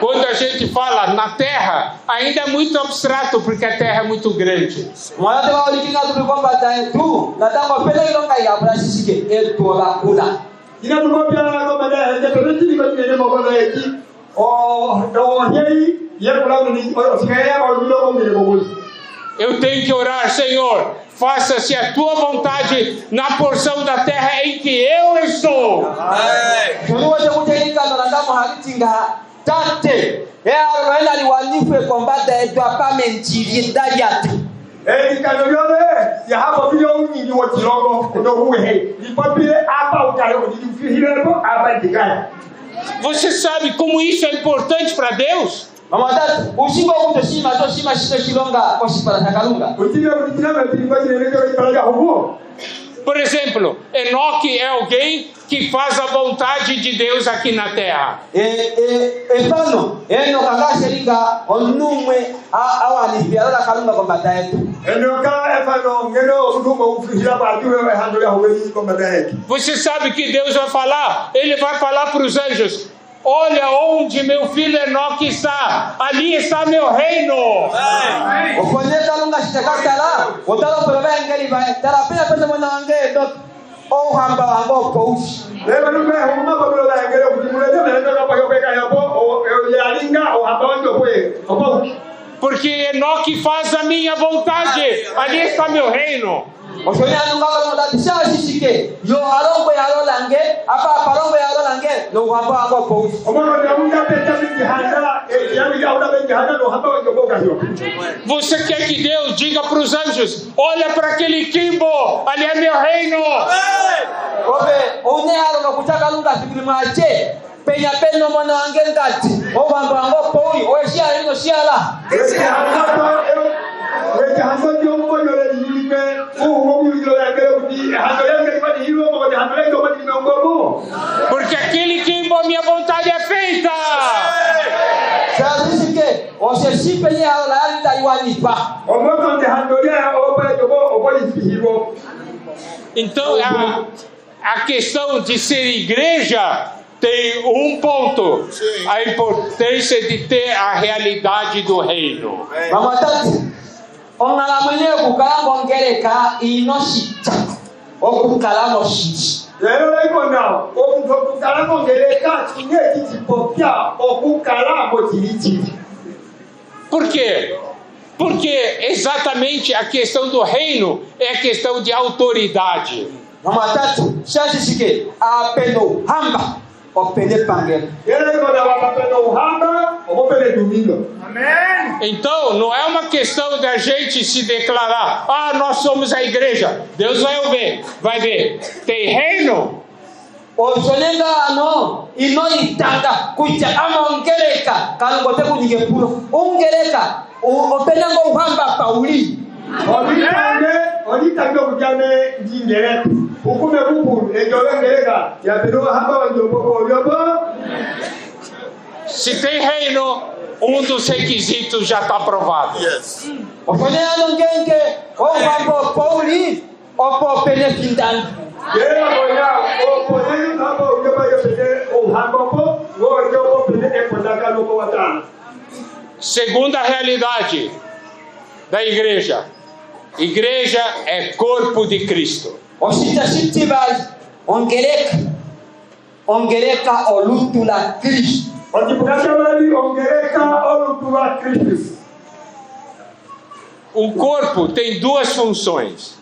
Quando a gente fala na terra, ainda é muito abstrato, porque a terra é muito grande. eu tenho que orar, Senhor, faça-se a tua vontade na porção da terra em que eu estou. Você sabe como isso é importante para Deus? Por exemplo, Enoque é alguém que faz a vontade de Deus aqui na terra. Você sabe que Deus vai falar? Ele vai falar para os anjos: olha onde meu filho Enoque está, ali está meu reino. Porque Enoque faz a minha vontade, ali está meu reino. Você quer que Deus diga para os anjos: olha para aquele quimbo, ali é meu reino. Porque aquele quimbo, a minha vontade é feita. Então a questão de ser igreja tem um ponto: a importância de ter a realidade do reino. Por quê? Porque exatamente a questão do reino é a questão de autoridade. Então não é uma questão da gente se declarar: ah, nós somos a igreja. Deus vai ver. Tem reino. Se tem reino, um dos requisitos já está aprovado. Yes. Segunda realidade da igreja: igreja é corpo de Cristo. Um corpo tem duas funções.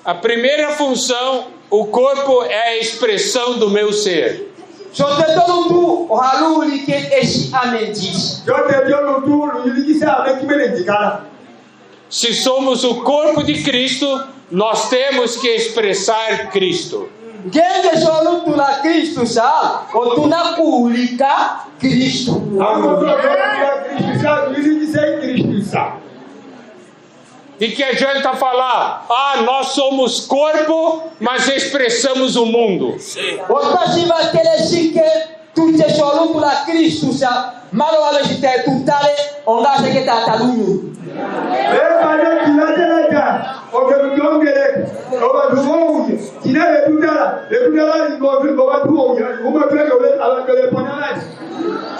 A primeira função, o corpo é a expressão do meu ser. Se somos o corpo de Cristo, nós temos que expressar Cristo. De que adianta falar: ah, nós somos corpo, mas expressamos o mundo?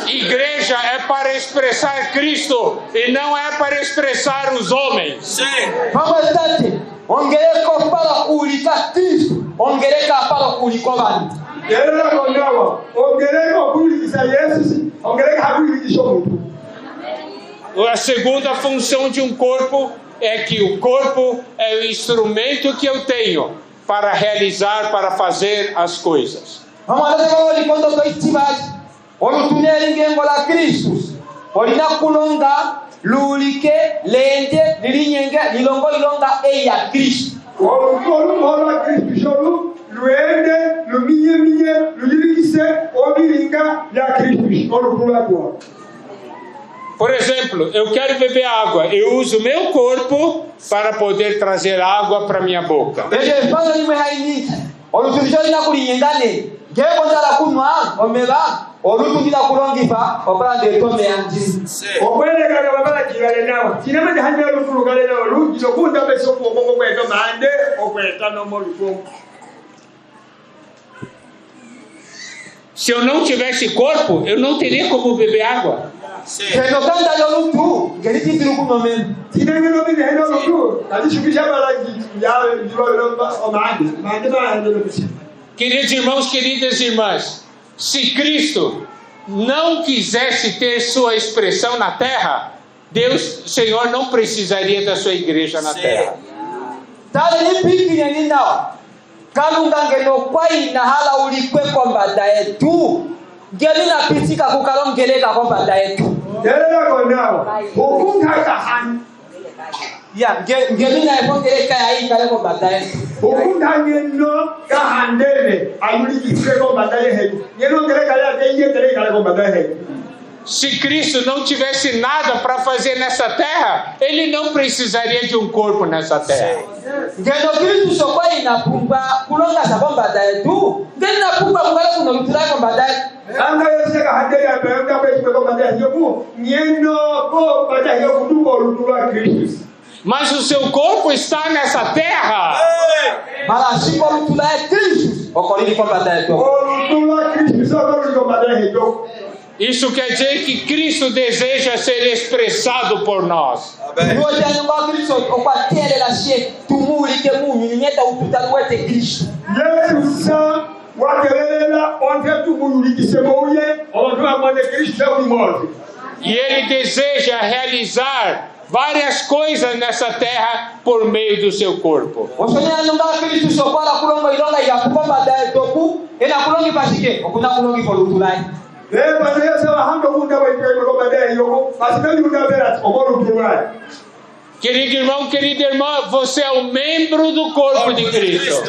Igreja é para expressar Cristo e não é para expressar os homens. Sim. A segunda função de um corpo é que o corpo é o instrumento que eu tenho para realizar, para fazer as coisas. Por exemplo, eu quero beber água, eu uso meu corpo para poder trazer água para minha boca. Se eu não tivesse corpo, eu não teria como beber água. Queridos irmãos, queridas irmãs, se Cristo não quisesse ter sua expressão na terra, Deus, Senhor, não precisaria da sua igreja na terra. Se Cristo não tivesse nada para fazer nessa terra, Ele não precisaria de um corpo nessa terra. Mas o seu corpo está nessa terra. Isso quer dizer que Cristo deseja ser expressado por nós. E Ele deseja realizar várias coisas nessa terra por meio do seu corpo. Querido irmão, querida irmã, você é um membro do corpo de Cristo.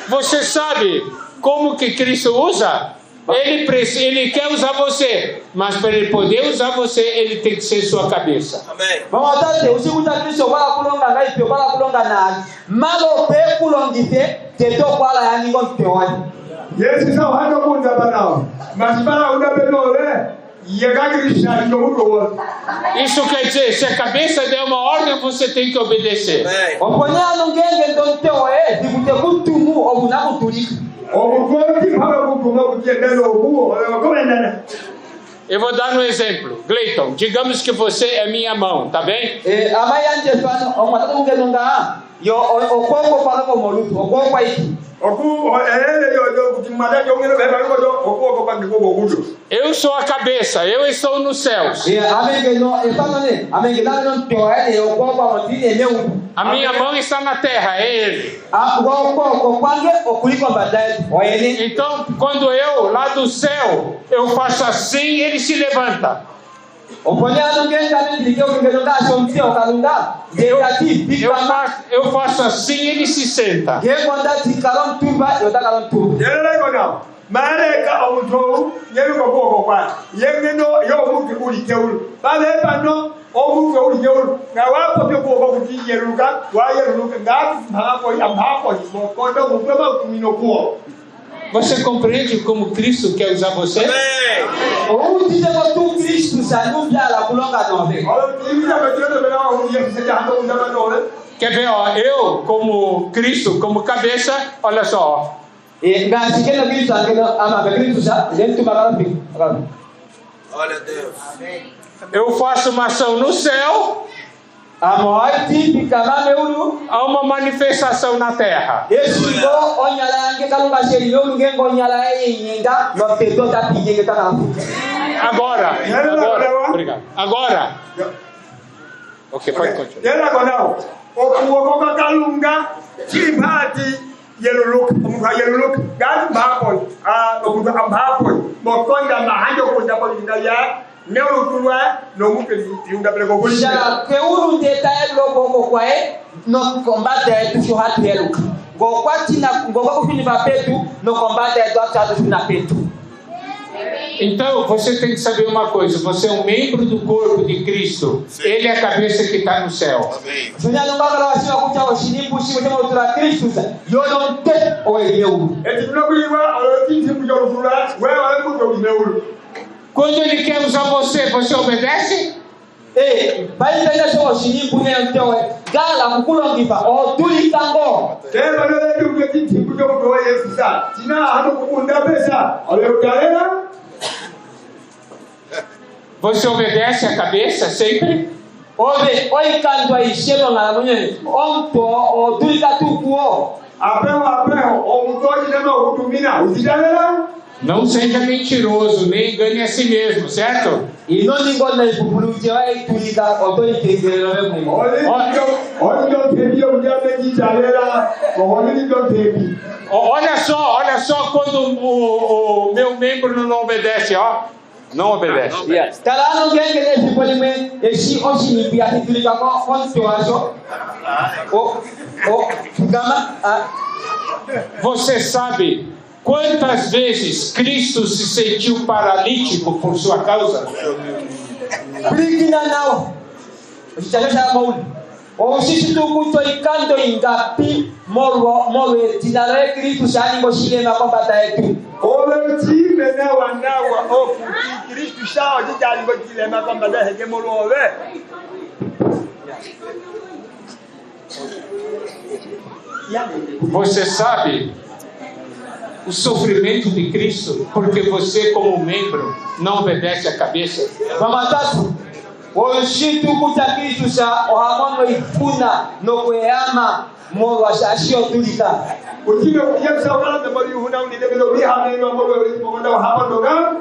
Você sabe como que Cristo usa? Ele quer usar você, mas para Ele poder usar você, Ele tem que ser sua cabeça. Amém. Isso quer dizer, se a cabeça der uma ordem, você tem que obedecer. Eu vou dar um exemplo. Gleiton, digamos que você é minha mão, tá bem? Eu sou a cabeça, eu estou nos céus. A minha mão está na terra, é Ele. Então, quando eu, lá do céu, eu faço assim, Ele se levanta. Eu faço assim, Ele se senta. Você compreende como Cristo quer usar você? Quer ver, ó, eu como Cristo, como cabeça, olha só. Glória a Deus. Eu faço uma ação no céu, Amoi típica mameulu. há uma manifestação na terra. Esse go onyala nge kalunga sheri yo nge onyala yinga no peto ta pinge ta na. Agora. Obrigado. Agora. Ok, pode continuar. Yela konao. Okuwo ko kalunga chipati yeluluk, umka yeluluk gal bapoy. Okuda bapoy. Bokonda mahanjo ko da ko ya. Neuro tulwa no muke yunda plego ko. Ja ke uru deta elo go kwae no combate tu sho hatu yelu. Go kwati na go ko fini ba petu no combate do atado na petu. Então, você tem que saber uma coisa: você é um membro do corpo de Cristo. Sim. Ele é a cabeça que está no céu. Amém. Sunya no ngala wa sima kucha wa shinibu shimo chama utura Kristo yo don te o eleu. Eti no kuiwa alo tinti kujo tulwa we wa ku ko neuro. Quando ele quer usar você, você obedece? Vai penda sho shinibu ne ntewe gala kukulongifa o tulikango. Teba no le ku tinti kujo ko Yesu sa. Tina hanu kukunda pesa. Alo kalera. Você obedece a cabeça sempre? Obe oi kanto ai shelo ngala munye onto o tulikatukuo. Apreho o mutoji na no kutumina. Usidalera. Não seja mentiroso, nem engane a si mesmo, certo? E não ninguém na população vai tulika o toli kengelo mesmo. Olha tebi o dia de jalera. Olha tebi. Olha só quando o meu membro não obedece, ó. Não obedece. Tala no genge ne people me esi osi ni bia tulika ko onto aso. Gama Você sabe quantas vezes Cristo se sentiu paralítico por sua causa? Brigina nao. Usitalisha mauli. O sisi tu kuto ikando ingapi moro tinare Kristo shani moshile na kwamba yetu. Ole ti menawa nawa ofu Kristo shao jijali ngo kile na kwamba da hege moro ove. Você sabe o sofrimento de Cristo porque você, como membro, não obedece à cabeça? Mama tatu. O shitu kuta Kristo sha o hamono ifuna no kuyama moro ashio tulika. Utime kuyesa wala de mori huna uni de lo bi hamne no moro mo hamono ga.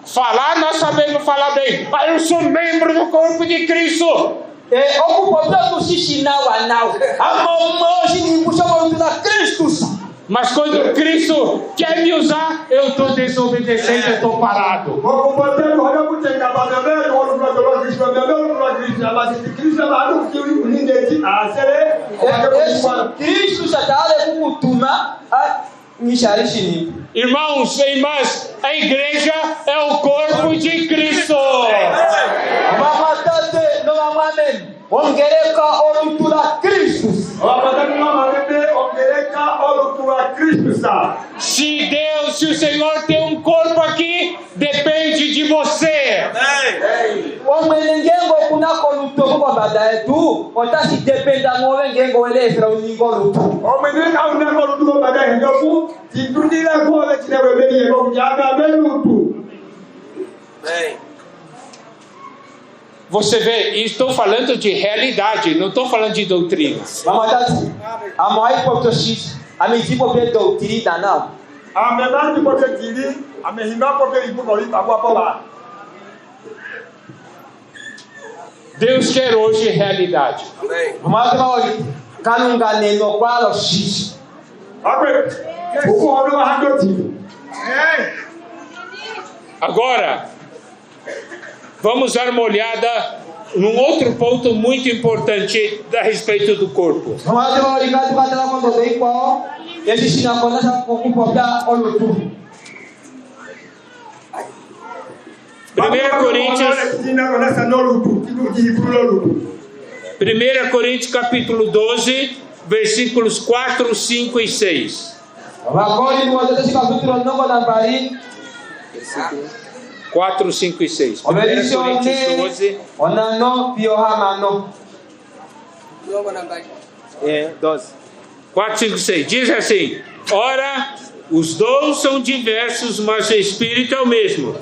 Falar, nós sabemos falar bem. Mas eu sou membro do corpo de Cristo. Mas quando Cristo quer me usar, eu estou desobedecendo, eu estou parado. Irmãos e irmãs, a igreja é o corpo de Cristo. Se o Senhor tem um corpo aqui, depende de você. Você vê, estou falando de realidade, não estou falando de doutrina. Deus quer hoje realidade. Agora, vamos dar uma olhada num outro ponto muito importante a respeito do corpo. 1 Coríntios capítulo 12, versículos 4, 5 e 6. 4, 5 e 6. 1 Coríntios 12. 4, 5 e 6. Diz assim: ora, os dons são diversos, mas o Espírito é o mesmo.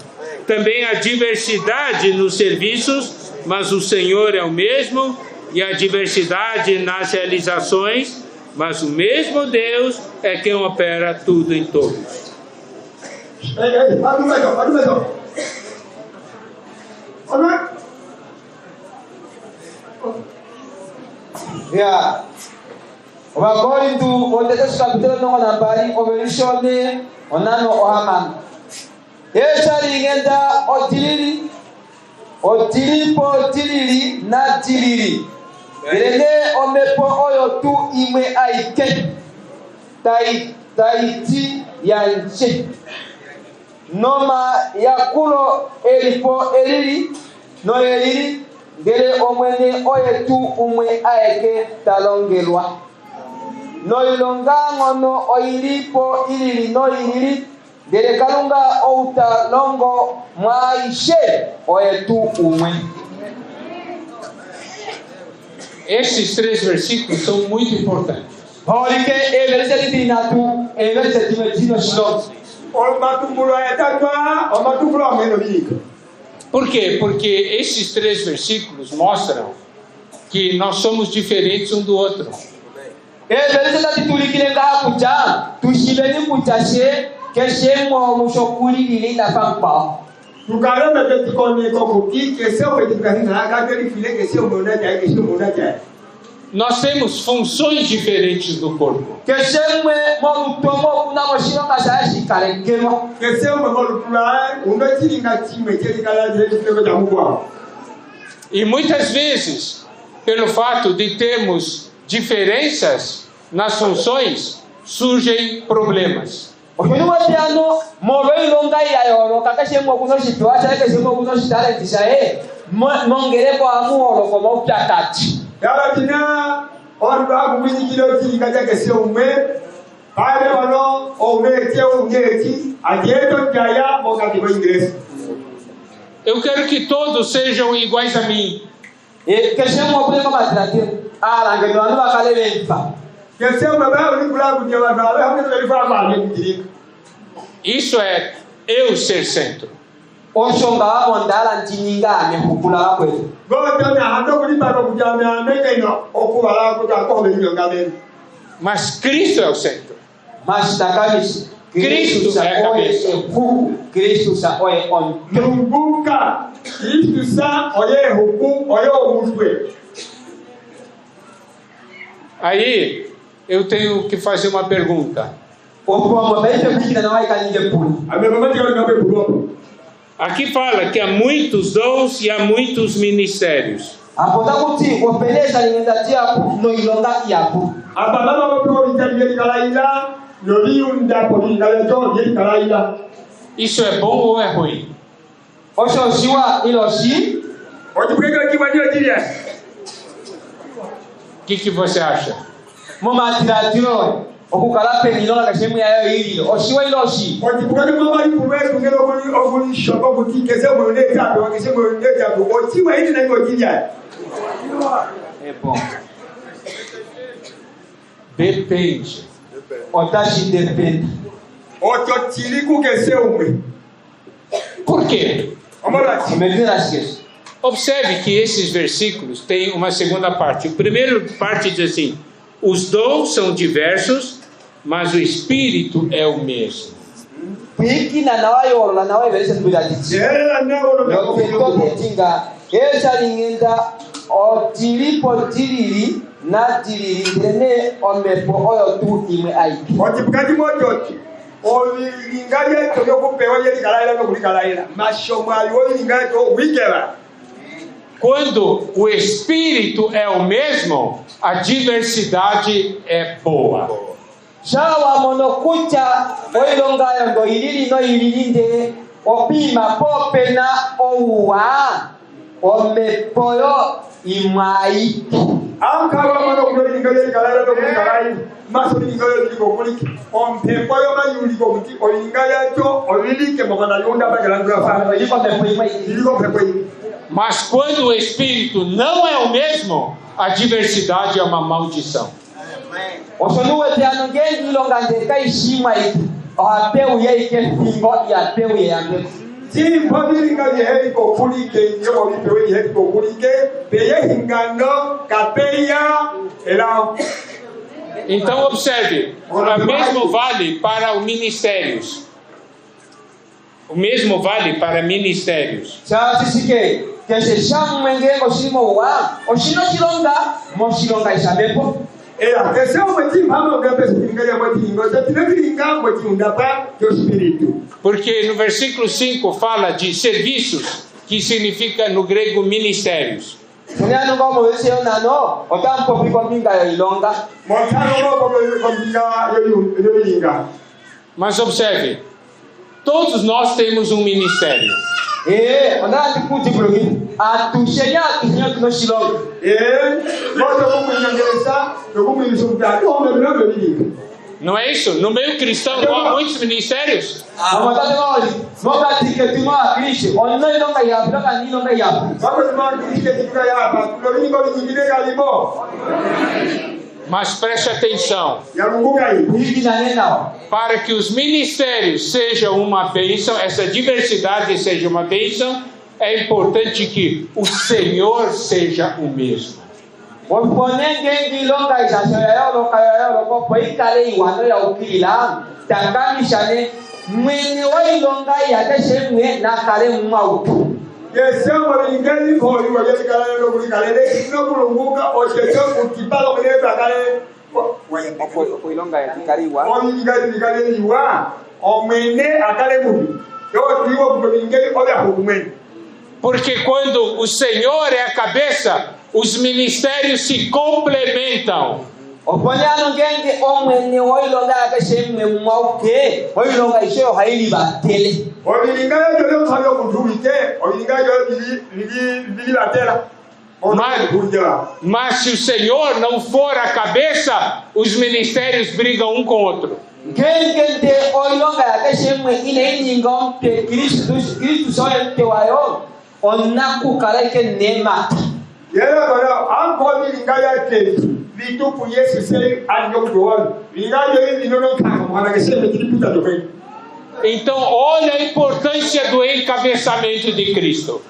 também há diversidade nos serviços, mas o Senhor é o mesmo, e a diversidade nas realizações, mas o mesmo Deus é quem opera tudo em todos. Wakorintu otete kapitelo nongo na bari oberishone onano ohaman. Eshari ngenda otilili na tilili. Irene omepo oyo tu imwe aike. Taiti yanche. Noma yakulo elipo elili no elili ngere omwene oyo tu umwe aike talongelwa. No ilonga no oilipo ilili no ilili dele kalunga outa longo maishe oetu umwe. Esses 3 versículos são muito importantes. Por quê? Porque esses 3 versículos mostram que nós somos diferentes um do outro. Nós temos funções diferentes do corpo. E muitas vezes, pelo fato de termos diferenças nas funções, surgem problemas. Eu quero que todos sejam iguais a mim. Isso é eu ser centro. Mas Cristo é o centro. Cristo é a cabeça. Aí eu tenho que fazer uma pergunta. Aqui fala que há muitos dons e há muitos ministérios. Isso é bom ou é ruim? O que você acha? É bom. Depende. Depende. Por quê? Observe que esses versículos têm uma segunda parte. A primeira parte diz assim: os dons são diversos, mas o Espírito é o mesmo. Quando o Espírito é o mesmo, a diversidade é boa. Mas quando o Espírito não é o mesmo, a diversidade é uma maldição. Sim, pode ligar de rede com política, eu vou de rede com política, peguei engano, capeia, ela. Então observe, o mesmo vale para os ministérios. O mesmo vale para ministérios. Sa sisike, que se chama menge osimo wa, osino chilonga, mo chilonga isabepo. A questão é que vamos ver a espírito. Porque no versículo 5 fala de serviços, que significa no grego ministérios. Mas observe, todos nós temos um ministério. Não é isso? No meio cristão não há muitos ministérios? Mas preste atenção, para que os ministérios sejam uma bênção, essa diversidade seja uma bênção, é importante que o Senhor seja o mesmo. Porque quando o Senhor é a cabeça, os ministérios se complementam. Mas se o Senhor não for a cabeça, os ministérios brigam um com o outro. Então, olha a importância do encabeçamento de Cristo.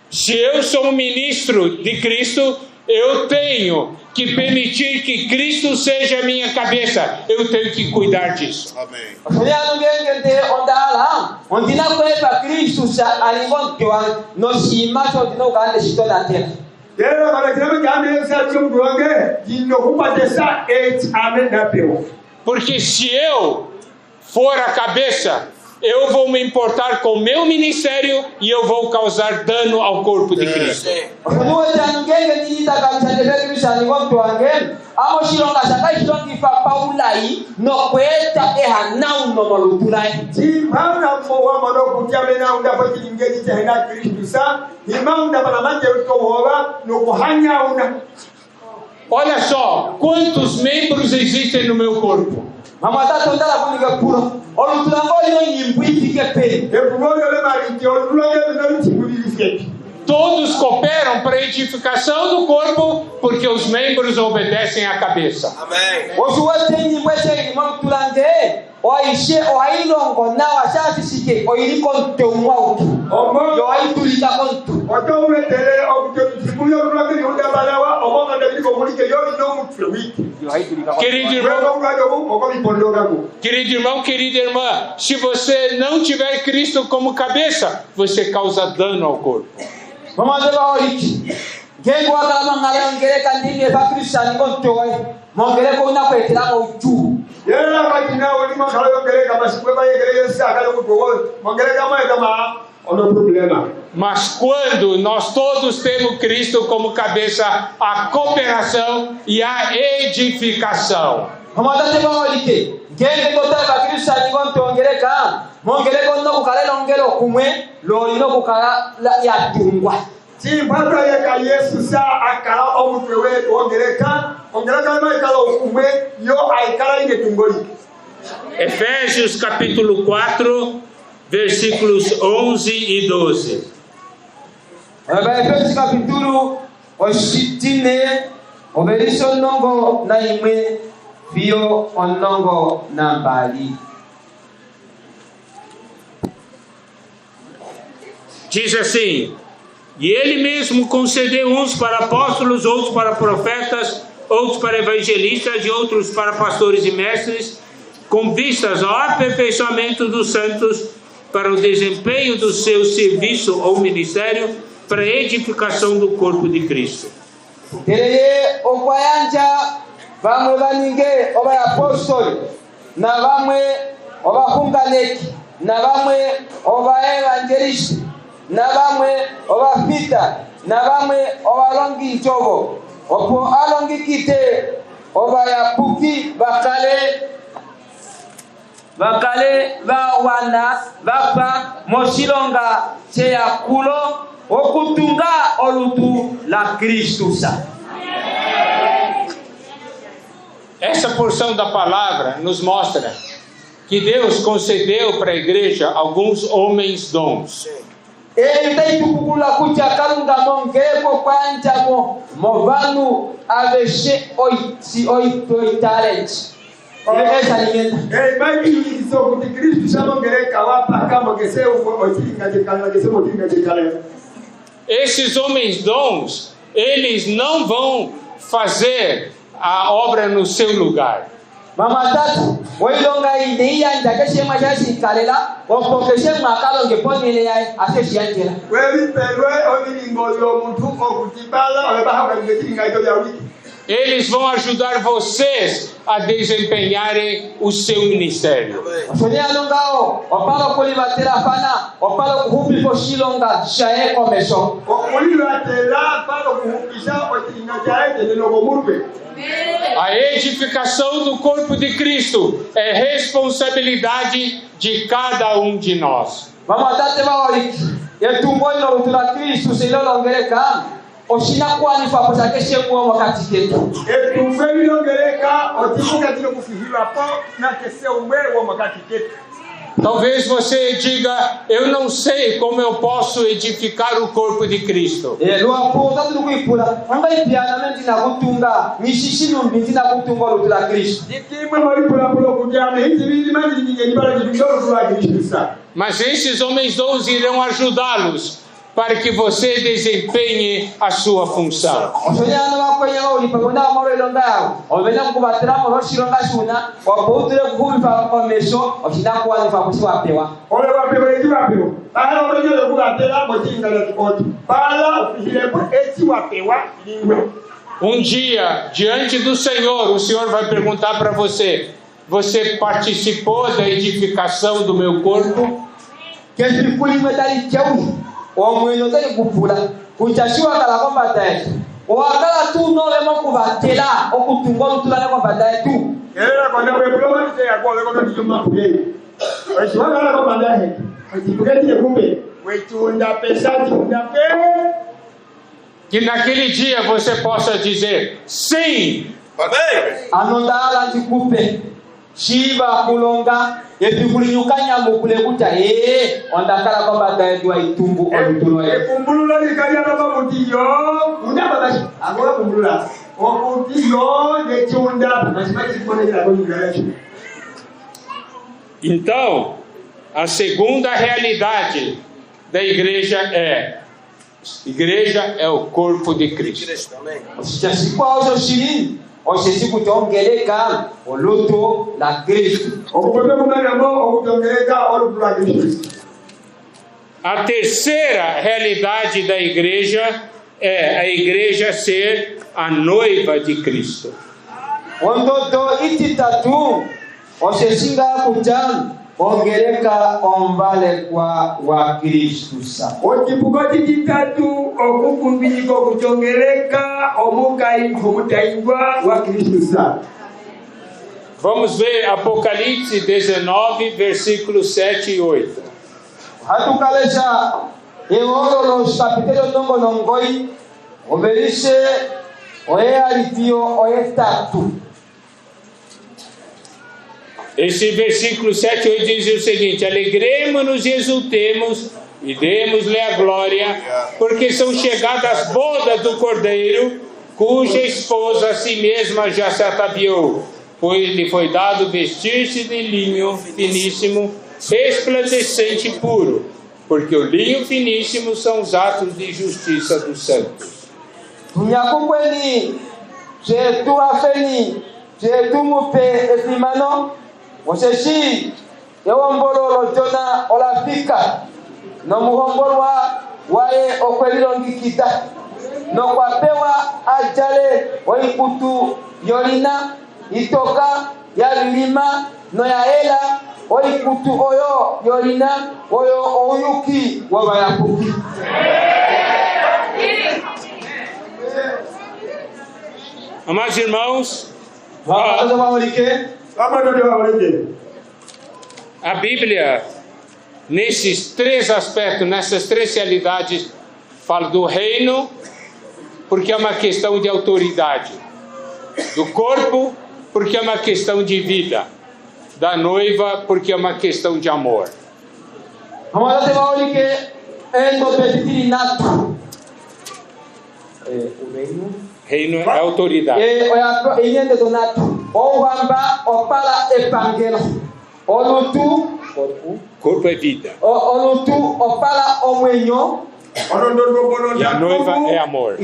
Se eu sou um ministro de Cristo, eu tenho que permitir que Cristo seja a minha cabeça. Eu tenho que cuidar disso. Amém. Porque se eu for a cabeça, eu vou me importar com o meu ministério e eu vou causar dano ao corpo de Cristo. Olha só, quantos membros existem no meu corpo? Todos cooperam para a edificação do corpo, porque os membros obedecem à cabeça. Amém. Querido irmão, querida irmã, se você não tiver Cristo como cabeça, você causa dano ao corpo. Mas quando nós todos temos Cristo como cabeça, a cooperação e a edificação. Efésios capítulo 4, versículos 11 e 12. Efésios capítulo 4 Obelisha onongo na imwe vio onongo na mbali. Diz assim: e ele mesmo concedeu uns para apóstolos, outros para profetas, outros para evangelistas e outros para pastores e mestres, com vistas ao aperfeiçoamento dos santos, para o desempenho do seu serviço ou ministério, para a edificação do corpo de Cristo. Tereye okwayanja vamwe baninge oba apostoli, na vamwe oba kunganeki, na vamwe oba evangelisti, na vamwe oba pita, na vamwe oba longi nchobo, opo alongi kite oba ya puki bakale ba wana bapa moshilonga cheya kulo okutunga olutu la Cristusa. Essa porção da palavra nos mostra que Deus concedeu para a igreja alguns homens dons. Ele tem kukula kucha kalunga mongeko kwanja mo vanu aveshe oi talent. Esses homens dons, eles não vão fazer a obra no seu lugar. Eles vão ajudar vocês a desempenharem o seu ministério. A edificação do corpo de Cristo é responsabilidade de cada um de nós. Talvez você diga: eu não sei como eu posso edificar o corpo de Cristo. Mas esses homens dons irão ajudá-los para que você desempenhe a sua função. Um dia, diante do Senhor, o Senhor vai perguntar para você: você participou da edificação do meu corpo? Que naquele dia você possa dizer sim. Shiva kulonga epikulinyukanya mukule kuta ondakala kwamba taedwa itumbu olutulo kumbulula likalia kama mutiyo undabakashi agora kumbulula okutiyo nechunda mas kuonekana kwa. Então, a segunda realidade da igreja é o corpo de Cristo. A terceira realidade da igreja é a igreja ser a noiva de Cristo. Ongereka ombale wa Kristo sa. Otipukoti kitatu okukumbiko kutongereka omukai kumutaingwa wa Kristo sa. Vamos ver Apocalipse 19, versículos 7 e 8. Hatukalesha eoro los capítulos nongo nongoi obelishe oe alipio oe tatu. Esse versículo 7 e 8 diz o seguinte: alegremos-nos e exultemos e demos-lhe a glória, porque são chegadas as bodas do Cordeiro, cuja esposa a si mesma já se ataviou, pois lhe foi dado vestir-se de linho finíssimo, resplandecente e puro, porque o linho finíssimo são os atos de justiça dos santos. Tunyakukweni, jetu afeni, jetu mupe etimano, Mosheshi, Ewombolo Jona Olafika, no muhombolwa wae okwelilongikita, no kwapewa ajale oikutu yolina, itoka yalilima no yaela oikutu oyo yolina oyo oyuki wabayakuki. Amados irmãos, a Bíblia, nesses três aspectos, nessas três realidades, fala do reino, porque é uma questão de autoridade, do corpo, porque é uma questão de vida, da noiva, porque é uma questão de amor. Reino é autoridade. Corpo é vida. E a noiva é amor.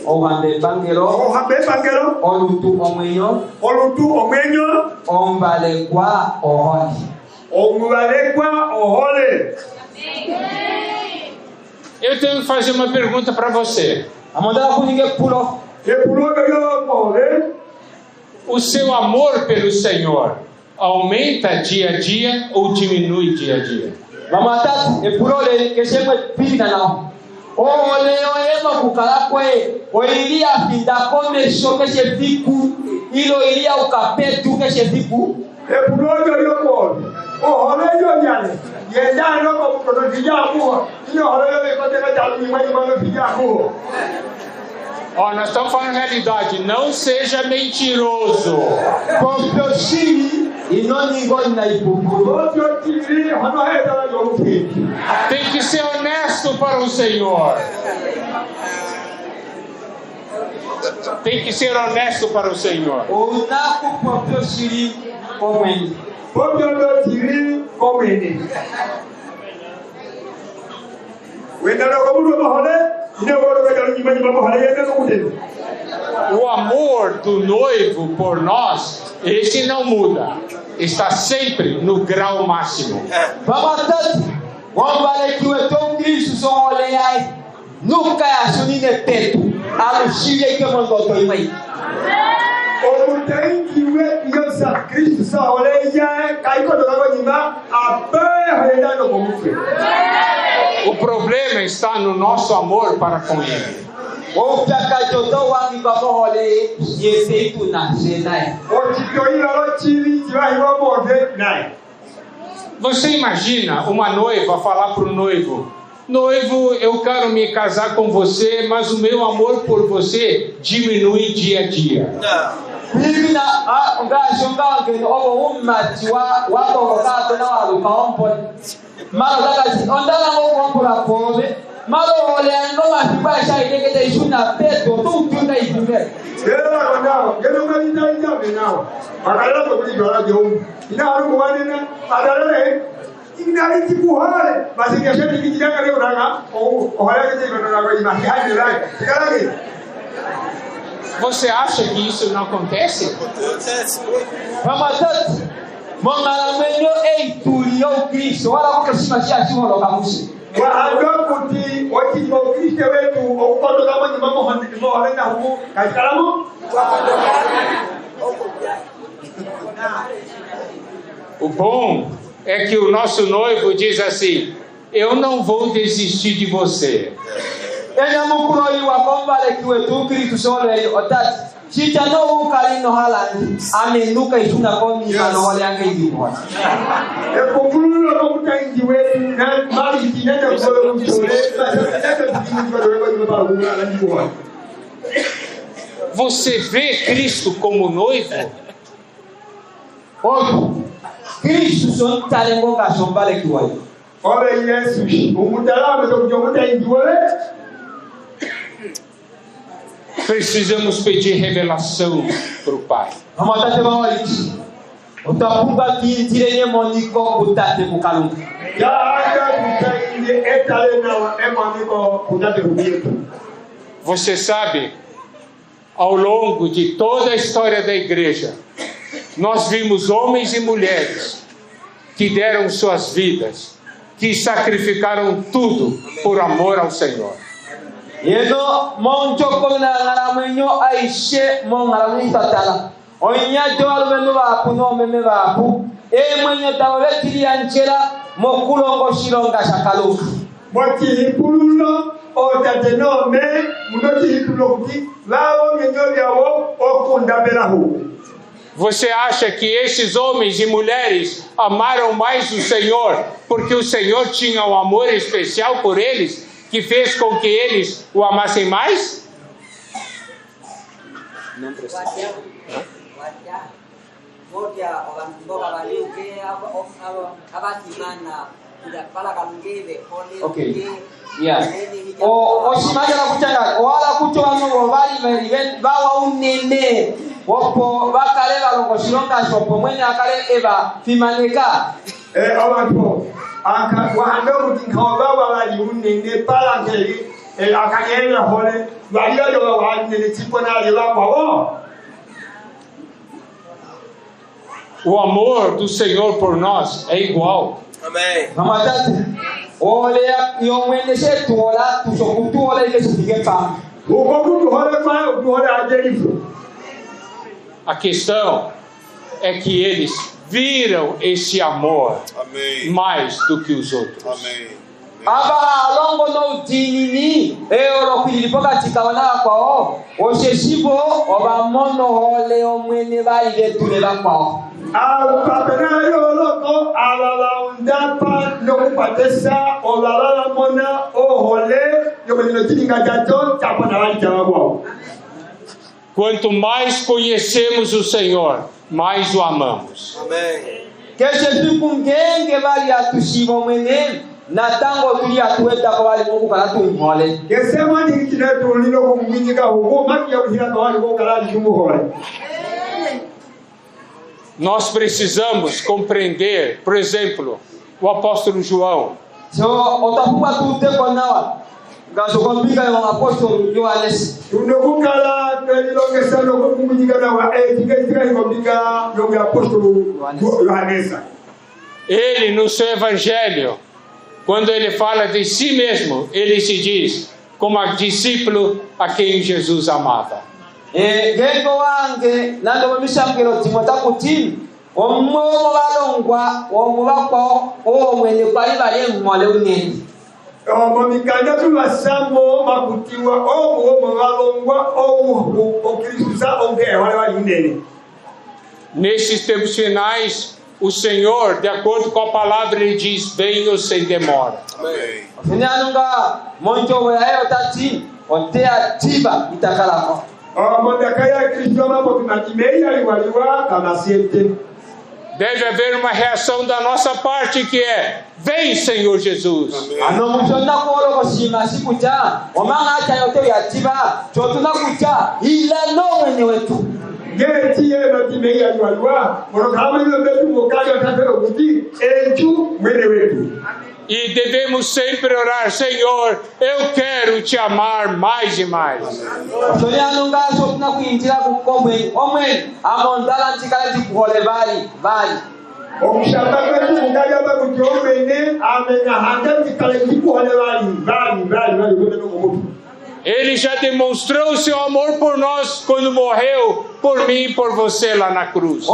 Ohambe bangelo, olutu omenyo, ombalekwa ohole. Eu tenho que fazer uma pergunta para você. O seu amor pelo Senhor aumenta dia a dia ou diminui dia a dia? Nós estamos falando realidade. Não seja mentiroso. Tem que ser honesto para o Senhor. Tem que ser honesto para o Senhor. O amor do noivo por nós, esse não muda. Está sempre no grau máximo. O problema está no nosso amor para com Ele. Você imagina uma noiva falar para o noivo: noivo, eu quero me casar com você, mas o meu amor por você diminui dia a dia. Você acha que isso não acontece? O bom é que o nosso noivo diz assim: eu não vou desistir de você. Você vê Cristo como noivo? Oito. Cristo son talengo ka son bale kiwai. Obe Yesu, umutala beto jomuta injuole. Precisamos pedir revelação para o Pai. Amata te bawali. Utapunga kintirene moniko utate bukalunga. Ya aka kutainde etale na emaniko kutate rubieto. Você sabe, ao longo de toda a história da igreja, nós vimos homens e mulheres que deram suas vidas, que sacrificaram tudo por amor ao Senhor. Yeno monchoko na ngaramenyo aishe mongaramu tatala. Onya doalu menuwa puno memewa pu. Mwenye tawe kirianchela mokulongo shironga shakaluka. Moti hipululo o tateno me munoti hipulo kuti lao menyo yawo okunda belahu. Você acha que esses homens e mulheres amaram mais o Senhor porque o Senhor tinha um amor especial por eles, que fez com que eles o amassem mais? Não precisa. Okay. Yeah. O shimanya na kuchanga. Wala kutoa no bali bali bawa unene. Wopo bakale balongo shironga shopo mwenye akale eba fimaneka. Abantu aka wahando mutinkawa bali unene pala ngeli akanyela hole bali yo wahande tipo na lila kwao. O amor do Senhor por nós é igual. Amém. A questão é que eles viram esse amor. Amém. Mais do que os outros. Amém. Aba alongo no dinini eoro kulipoka tikawana kwao osheshibo oba mono hole omwene bali betule bakwao. Abapenayo loko alala undapa nokupatesa olala mona ohole yomenotini gajato tapona bali tawo. Quanto mais conhecemos o Senhor, mais o amamos. Amém. Que se fungenge bali atushibo mwene na tango tulia tuweta kwa wali Mungu kana tuimole. Kesema ndikine tulino kuminyika huko makia uhira kwa wali Mungu kana jumuhole. Nós precisamos compreender, por exemplo, o apóstolo João. So otakuwa tute konawa. Gaso kombiga yo apóstolo Joanes. Tunokukala kelilongesa nokuminyika na wa tika kombiga yo apóstolo Joanes. Ele no seu evangelho, quando ele fala de si mesmo, ele se diz como discípulo a quem Jesus amava. Gego wange nando mishamkiro timotakuti omwo balongwa omubako omwene kwali bali mwale unene. Mamikanya tulasamo makutiwa omo balongwa o Cristo onde wale wali unene. Nesses tempos finais, o Senhor, de acordo com a palavra, ele diz: venho sem demora. Amém. Finalunga monjo yayo tati ontea tiba itakalako. Deve haver uma reação da nossa parte que é: vem, Senhor Jesus. E devemos sempre orar: Senhor, eu quero te amar mais e mais. Ele já demonstrou o seu amor por nós quando morreu por mim e por você lá na cruz.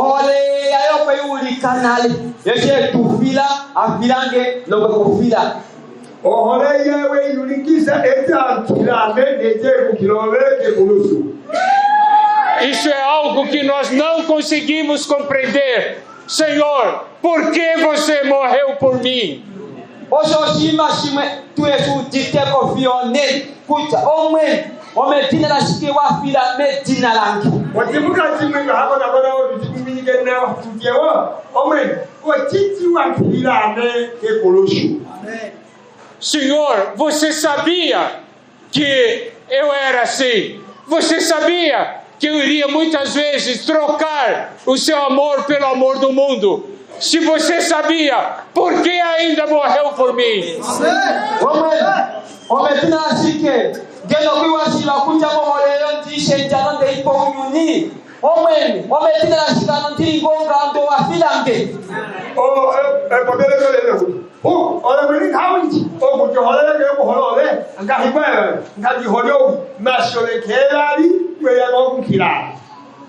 Isso é algo que nós não conseguimos compreender. Senhor, por que você morreu por mim? ometina la shike wa fila medina langi watimuka timwe habo na bana wo tikumike na watujewo omen o titi wa fila ne ecolosho. Senhor, você sabia que eu era assim? Você sabia que eu iria muitas vezes trocar o seu amor pelo amor do mundo? Se você sabia, por que ainda morreu por mim?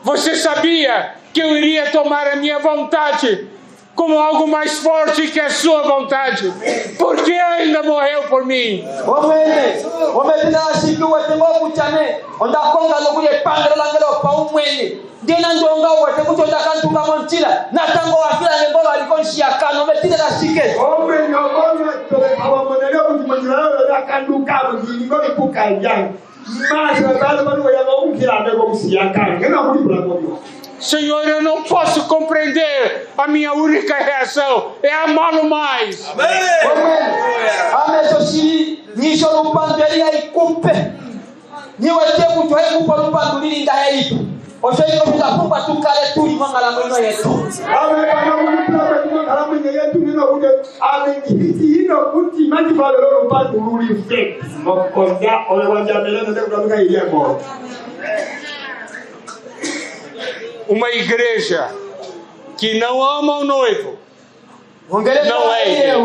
Você sabia que eu iria tomar a minha vontade como algo mais forte que a sua vontade? Por que ainda morreu por mim? Senhor, eu não posso compreender. A minha única reação é amá-lo mais. Uma igreja que não ama o noivo não é igreja.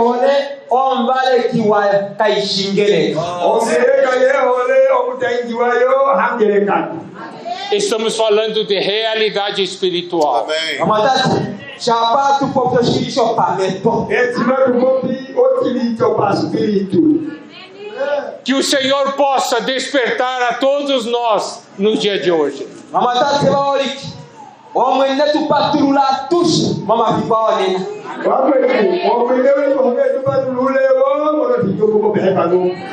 Estamos falando de realidade espiritual. Que o Senhor possa despertar a todos nós no dia de hoje.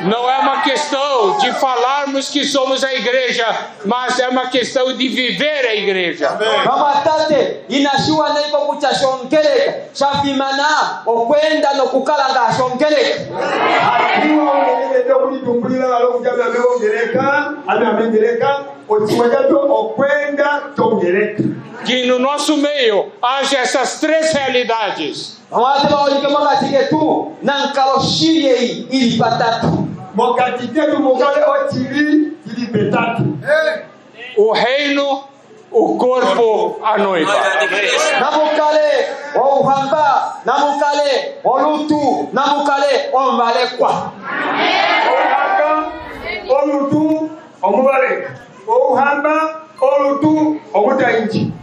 Não é uma questão de falarmos que somos a igreja, mas é uma questão de viver a igreja. Que no nosso meio haja essas três realidades. O reino, o corpo, a noiva. Olutu omubale, ouhamba olutu omutainji.